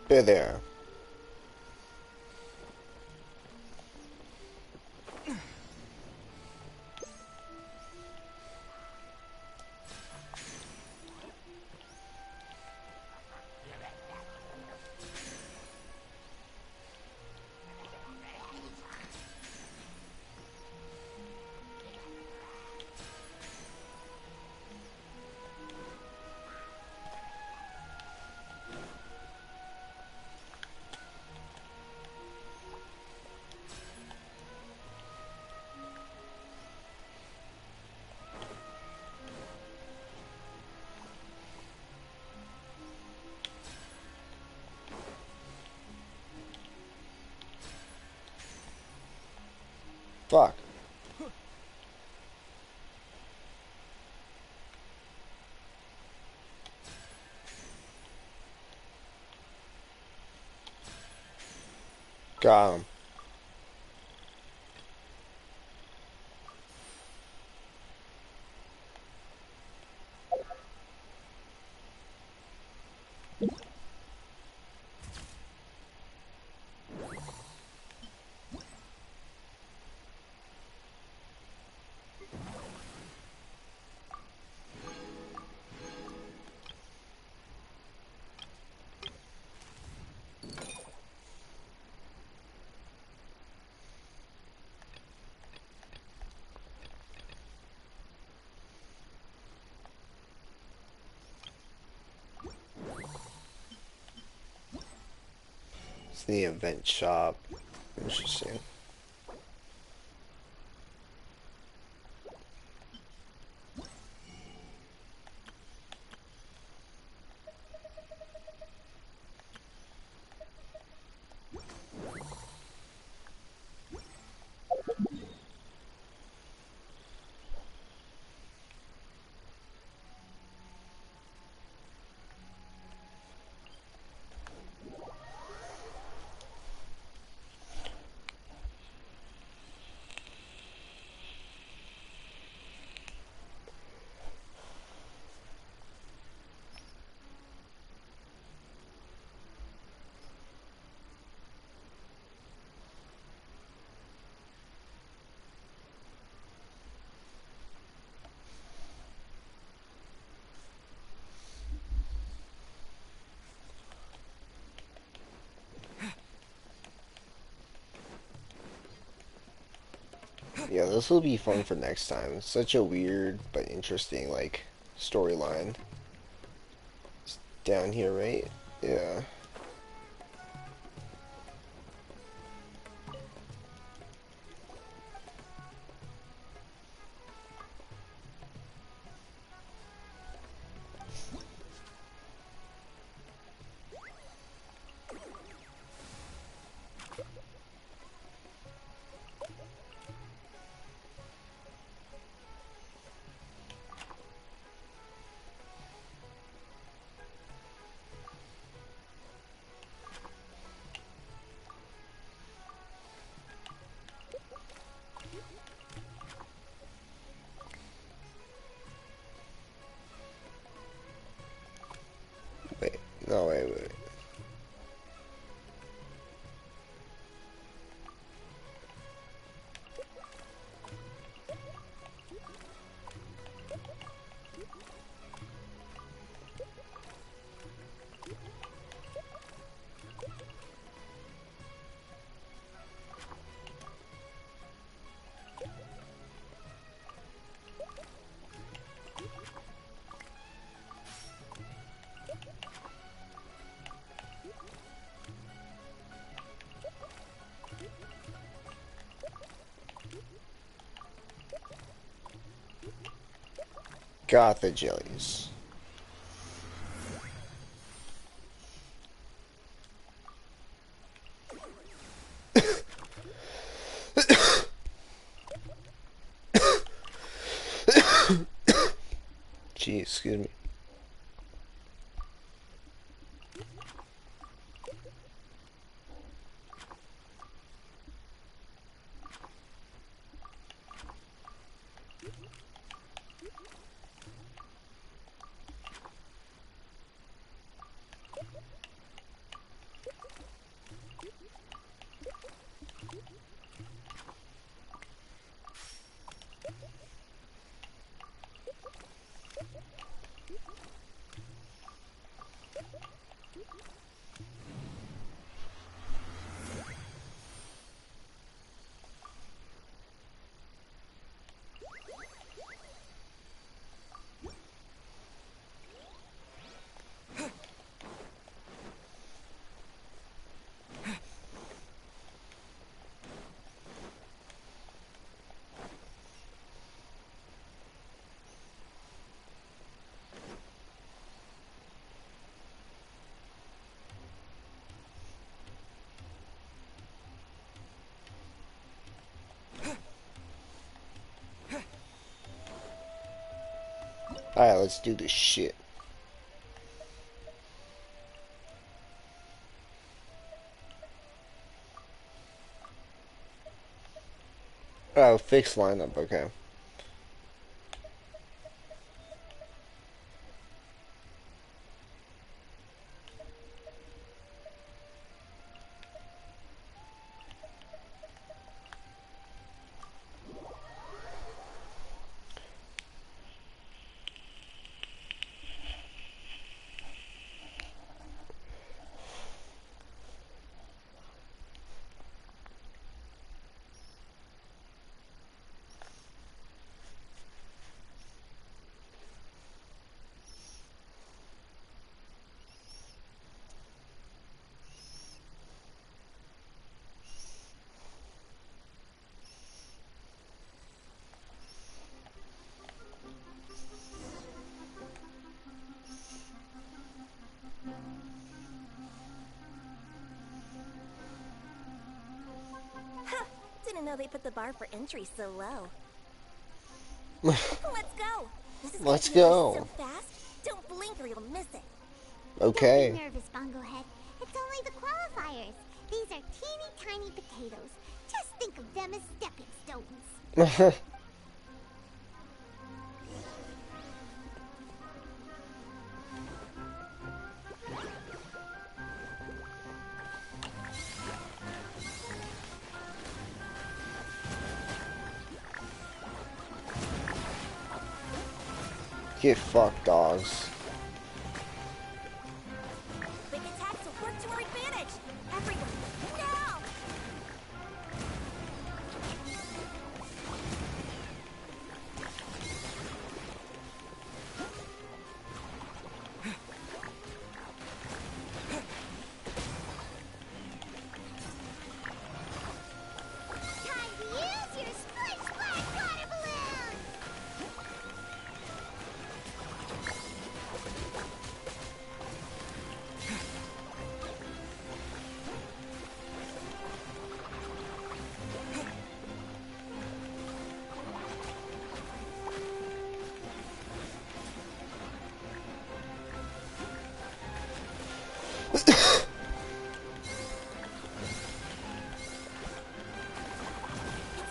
There. Fuck. Got him. It's the event shop. Interesting. Yeah, this will be fun for next time. It's such a weird but interesting, like, storyline. It's down here, right? Yeah. Got the jellies. Gee, excuse me. Alright, let's do this shit. Oh, fixed lineup, okay. Didn't know they put the bar for entry so low. Let's go. This is Let's gonna be go. so fast. Don't blink or you'll miss it. Okay. Don't be nervous, Bunglehead. It's only the qualifiers. These are teeny tiny potatoes. Just think of them as stepping stones. Get fucked, dogs. Quick attacks will work to our advantage. Everyone, now! Time to use your Splish Splash water balloon! It's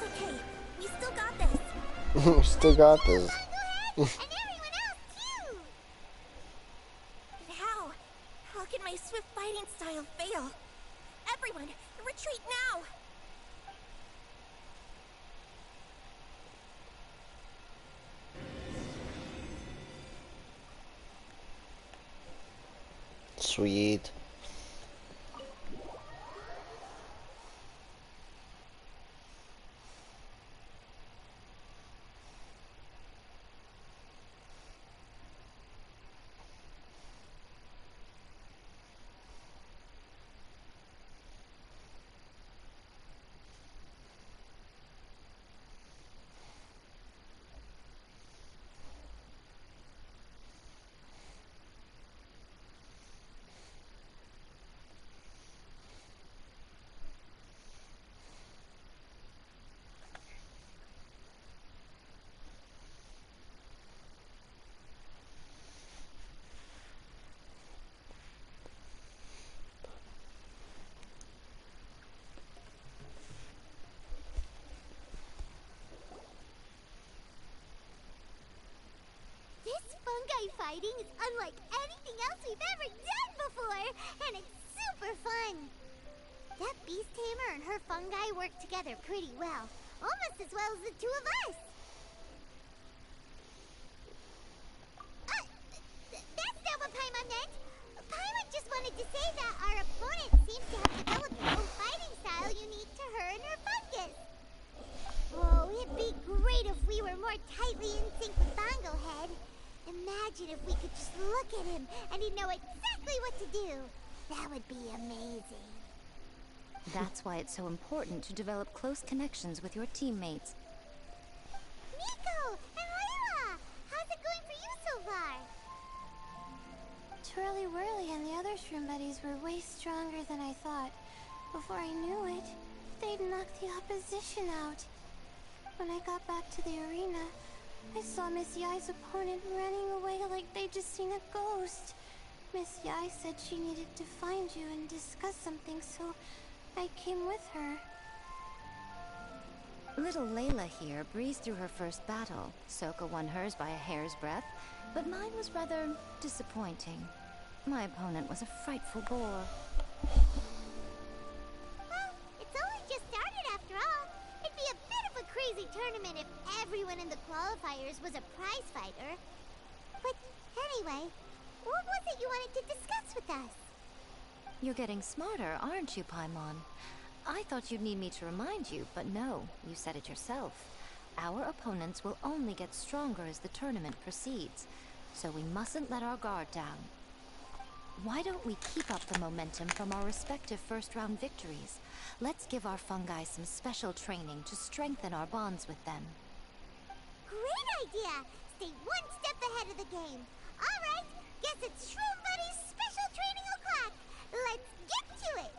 okay. We still got this. Still got this. And everyone else, too! But how? How can my swift fighting style fail? Everyone, retreat now! Sweet. fighting is unlike anything else we've ever done before, and it's super fun. That beast tamer and her fungi work together pretty well, almost as well as the two of us. That's not what Paimon meant. Paimon just wanted to say that our opponent seems to have developed her own fighting style unique to her and her fungus. Oh, it'd be great if we were more tightly in sync with Bonglehead. Imagine if we could just look at him and he'd know exactly what to do. That would be amazing. That's why it's so important to develop close connections with your teammates. Miko and Layla! How's it going for you so far? Twirly Whirly and the other shroom buddies were way stronger than I thought. Before I knew it, they'd knocked the opposition out. When I got back to the arena, I saw Miss Yai's opponent running away like they'd just seen a ghost. Miss Yai said she needed to find you and discuss something, so I came with her. Little Layla here breezed through her first battle. Soka won hers by a hair's breadth, but mine was rather disappointing. My opponent was a frightful bore. Well, it's only just started after all. It'd be a bit of a crazy tournament if everyone in the qualifiers was a prize fighter. But anyway, what was it you wanted to discuss with us? You're getting smarter, aren't you, Paimon? I thought you'd need me to remind you, but no, you said it yourself. Our opponents will only get stronger as the tournament proceeds, so we mustn't let our guard down. Why don't we keep up the momentum from our respective first-round victories? Let's give our fungi some special training to strengthen our bonds with them. Great idea! Stay one step ahead of the game. All right, guess it's Shroom Buddy's special training o'clock. Let's get to it!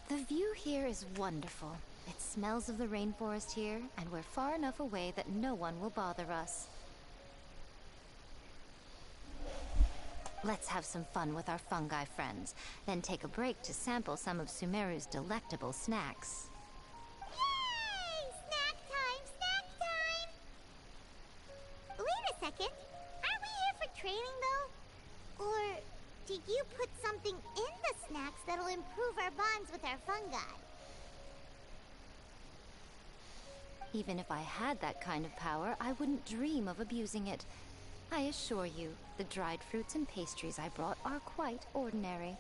The view here is wonderful. It smells of the rainforest here, and we're far enough away that no one will bother us. Let's have some fun with our fungi friends, then take a break to sample some of Sumeru's delectable snacks. Yay! Snack time! Snack time! Wait a second. Aren't we here for training, though? Or did you put something in the snacks that'll improve our bonds with our fungi? Even if I had that kind of power, I wouldn't dream of abusing it. I assure you, the dried fruits and pastries I brought are quite ordinary.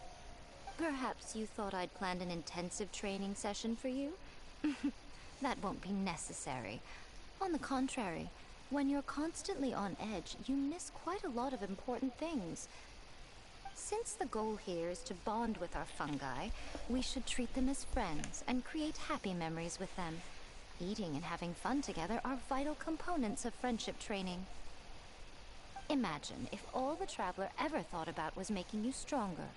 Perhaps you thought I'd planned an intensive training session for you? That won't be necessary. On the contrary, when you're constantly on edge, you miss quite a lot of important things. Since the goal here is to bond with our fungi, we should treat them as friends and create happy memories with them. Eating and having fun together are vital components of friendship training. Imagine if all the Traveler ever thought about was making you stronger,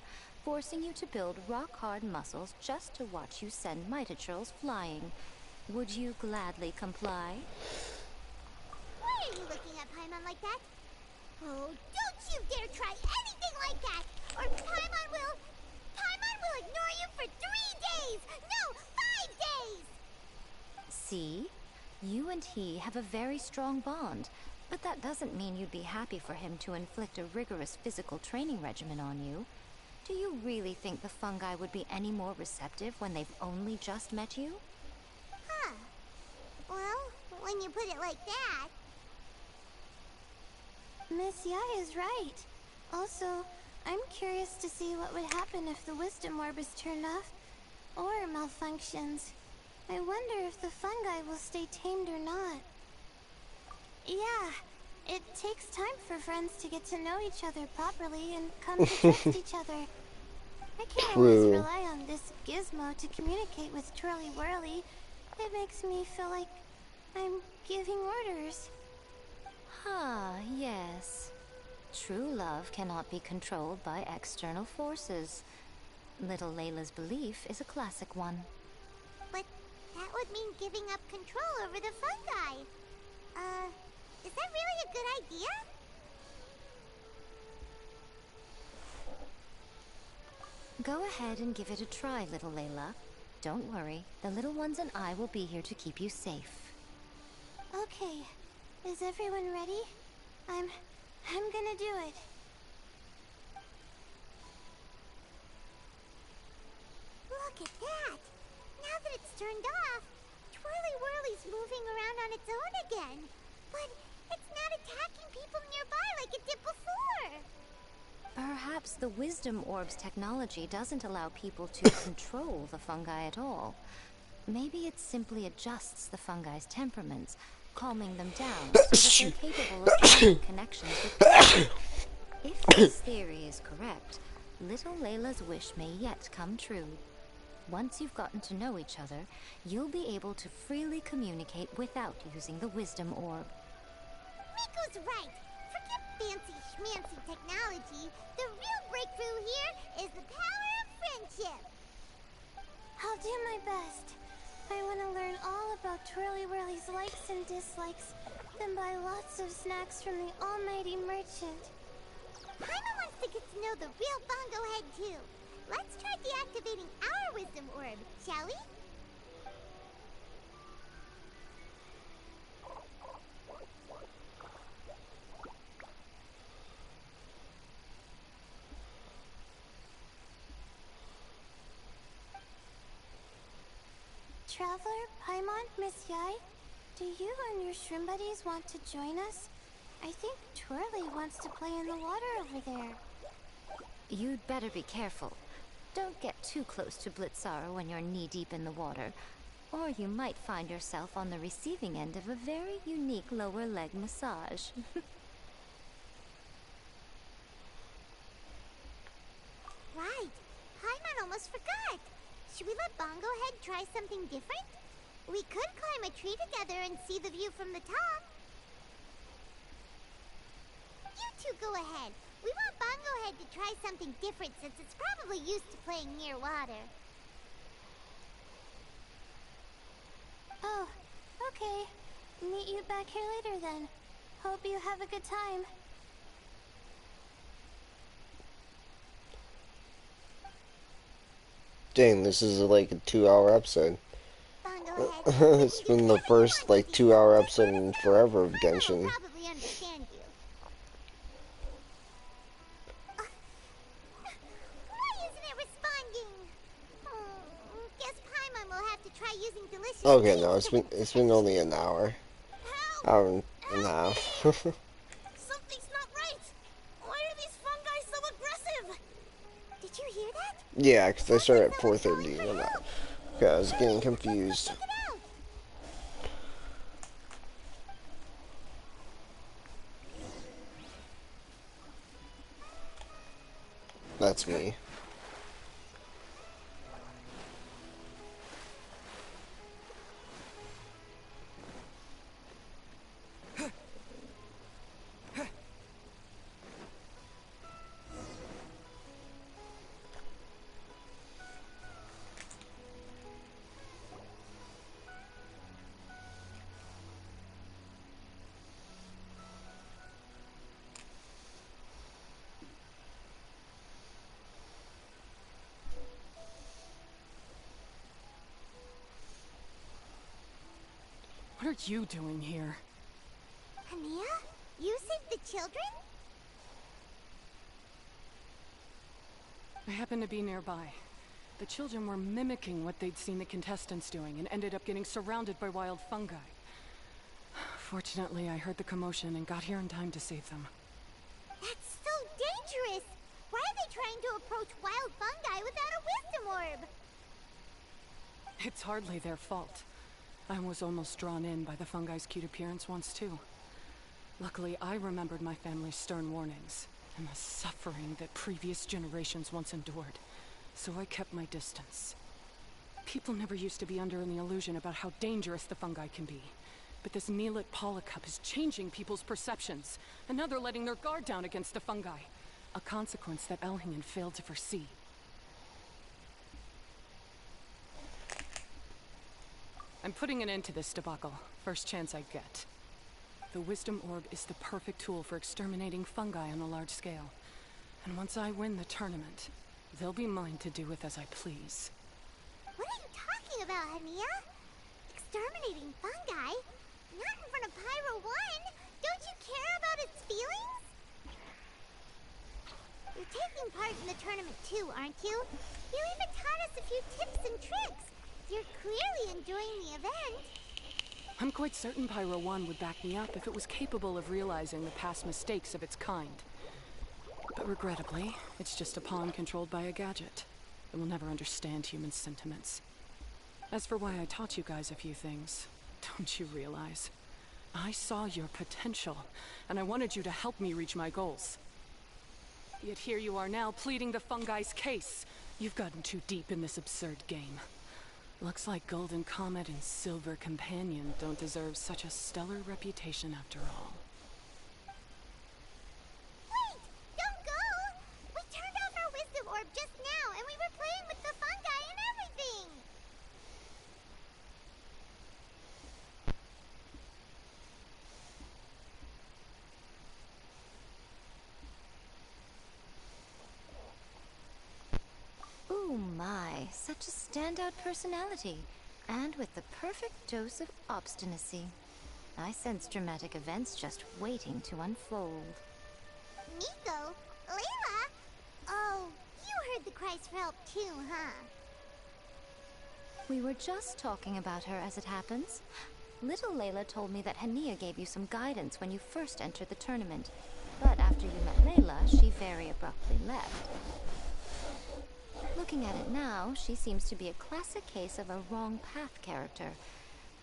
forcing you to build rock-hard muscles just to watch you send Mitatrolls flying. Would you gladly comply? Why are you looking at Paimon like that? Oh, don't you dare try anything like that! Or Paimon will ignore you for 3 days! No, 5 days! See? You and he have a very strong bond, but that doesn't mean you'd be happy for him to inflict a rigorous physical training regimen on you. Do you really think the fungi would be any more receptive when they've only just met you? Huh. Well, when you put it like that... Miss Yai is right. Also, I'm curious to see what would happen if the wisdom orb is turned off or malfunctions. I wonder if the fungi will stay tamed or not. Yeah, it takes time for friends to get to know each other properly and come to trust each other. I can't always True. rely on this gizmo to communicate with Twirly Whirly. It makes me feel like I'm giving orders. Ah, yes. True love cannot be controlled by external forces. Little Layla's belief is a classic one. But that would mean giving up control over the fungi. Is that really a good idea? Go ahead and give it a try, little Layla. Don't worry, the little ones and I will be here to keep you safe. Okay, is everyone ready? I'm gonna do it. Look at that! Now that it's turned off, Twirly Whirly's moving around on its own again. But it's not attacking people nearby like it did before. Perhaps the Wisdom Orb's technology doesn't allow people to control the fungi at all. Maybe it simply adjusts the fungi's temperaments, calming them down so that they're capable of forming connections with people. If this theory is correct, little Layla's wish may yet come true. Once you've gotten to know each other, you'll be able to freely communicate without using the Wisdom Orb. Miko's right. Forget fancy schmancy technology. The real breakthrough here is the power of friendship. I'll do my best. I want to learn all about Twirly Whirly's likes and dislikes, then buy lots of snacks from the almighty merchant. Paimon wants to get to know the real Bongo Head too. Let's try deactivating our Wisdom Orb, shall we? Traveler, Paimon, Miss Yai, do you and your shrimp buddies want to join us? I think Twirly wants to play in the water over there. You'd better be careful. Don't get too close to Blitzara when you're knee-deep in the water, or you might find yourself on the receiving end of a very unique lower leg massage. Right. Paimon almost forgot. Should we let Bongo Head try something different? We could climb a tree together and see the view from the top. You two go ahead. We want Bongo Head to try something different since it's probably used to playing near water. Oh, okay. Meet you back here later then. Hope you have a good time. Dang, this is like a 2-hour episode. Bongo Head, It's been the first like 2-hour episode in forever of Genshin. probably understand you. Why isn't it responding? Guess Paimon will have to try using delicious. Okay, no, it's been only an hour. Hour and a half. Something's not right. Why are these fungi so aggressive? Did you hear that? Yeah, because I started at 4:30. Okay, I was getting confused. Check it out. That's me. What are you doing here? Ania, you saved the children? I happened to be nearby. The children were mimicking what they'd seen the contestants doing and ended up getting surrounded by wild fungi. Fortunately, I heard the commotion and got here in time to save them. That's so dangerous! Why are they trying to approach wild fungi without a wisdom orb? It's hardly their fault. I was almost drawn in by the fungi's cute appearance once too. Luckily, I remembered my family's stern warnings and the suffering that previous generations once endured. so I kept my distance. People never used to be under the illusion about how dangerous the fungi can be. But this Neelit Polycup is changing people's perceptions, and now they're letting their guard down against the fungi. A consequence that Elhingen failed to foresee. I'm putting an end to this debacle, first chance I get. The Wisdom Orb is the perfect tool for exterminating fungi on a large scale. And once I win the tournament, they'll be mine to do with as I please. What are you talking about, Hania? Exterminating fungi? Not in front of Pyro 1! Don't you care about its feelings? You're taking part in the tournament too, aren't you? You even taught us a few tips and tricks. You're clearly enjoying the event. I'm quite certain Pyro 1 would back me up if it was capable of realizing the past mistakes of its kind. But regrettably, it's just a pawn controlled by a gadget. It will never understand human sentiments. As for why I taught you guys a few things, don't you realize? I saw your potential, and I wanted you to help me reach my goals. Yet here you are now pleading the fungi's case. You've gotten too deep in this absurd game. Looks like Golden Comet and Silver Companion don't deserve such a stellar reputation after all. Wait! Don't go! We turned off our Wisdom Orb just now, and we were playing with the fungi and everything! Ooh my, such a standout personality. And with the perfect dose of obstinacy. I sense dramatic events just waiting to unfold. Nico? Layla? Oh, you heard the cries for help too, huh? We were just talking about her as it happens. Little Layla told me that Hania gave you some guidance when you first entered the tournament. But after you met Layla, she very abruptly left. Looking at it now, she seems to be a classic case of a wrong path character.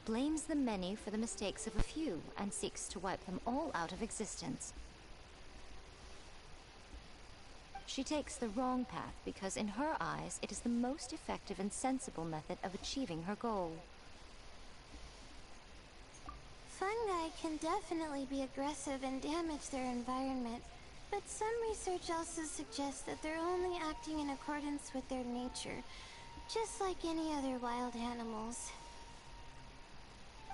Blames the many for the mistakes of a few, and seeks to wipe them all out of existence. She takes the wrong path because in her eyes, it is the most effective and sensible method of achieving her goal. Fungi can definitely be aggressive and damage their environment, but some research also suggests that they're only acting in accordance with their nature, just like any other wild animals.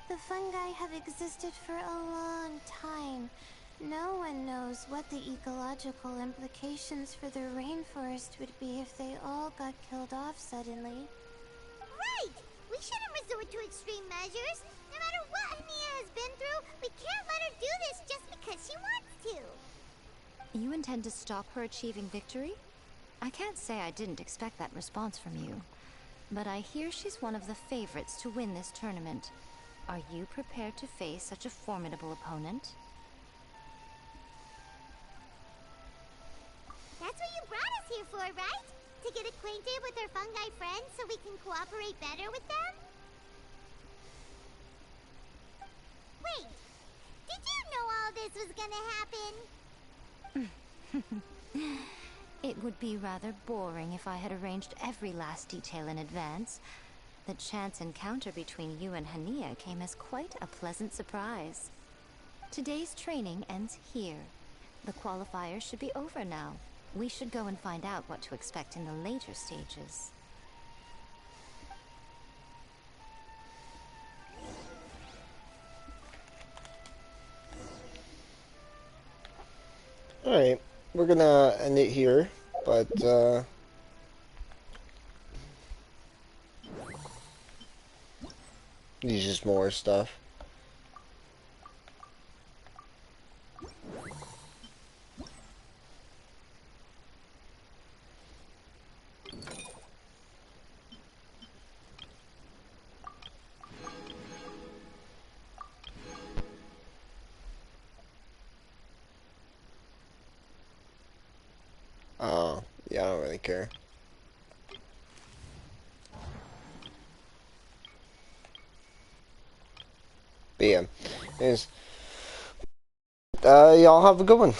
The fungi have existed for a long time. No one knows what the ecological implications for the rainforest would be if they all got killed off suddenly. Right! We shouldn't resort to extreme measures. No matter what Hania has been through, we can't let her do this just because she wants to. You intend to stop her achieving victory? I can't say I didn't expect that response from you. But I hear she's one of the favorites to win this tournament. Are you prepared to face such a formidable opponent? That's what you brought us here for, right? To get acquainted with our fungi friends so we can cooperate better with them? Wait, did you know all this was gonna happen? It would be rather boring if I had arranged every last detail in advance. The chance encounter between you and Hania came as quite a pleasant surprise. Today's training ends here. The qualifiers should be over now. We should go and find out what to expect in the later stages. Alright, we're gonna end it here, but, these just more stuff. Oh, yeah, I don't really care. But yeah, anyways, y'all have a good one.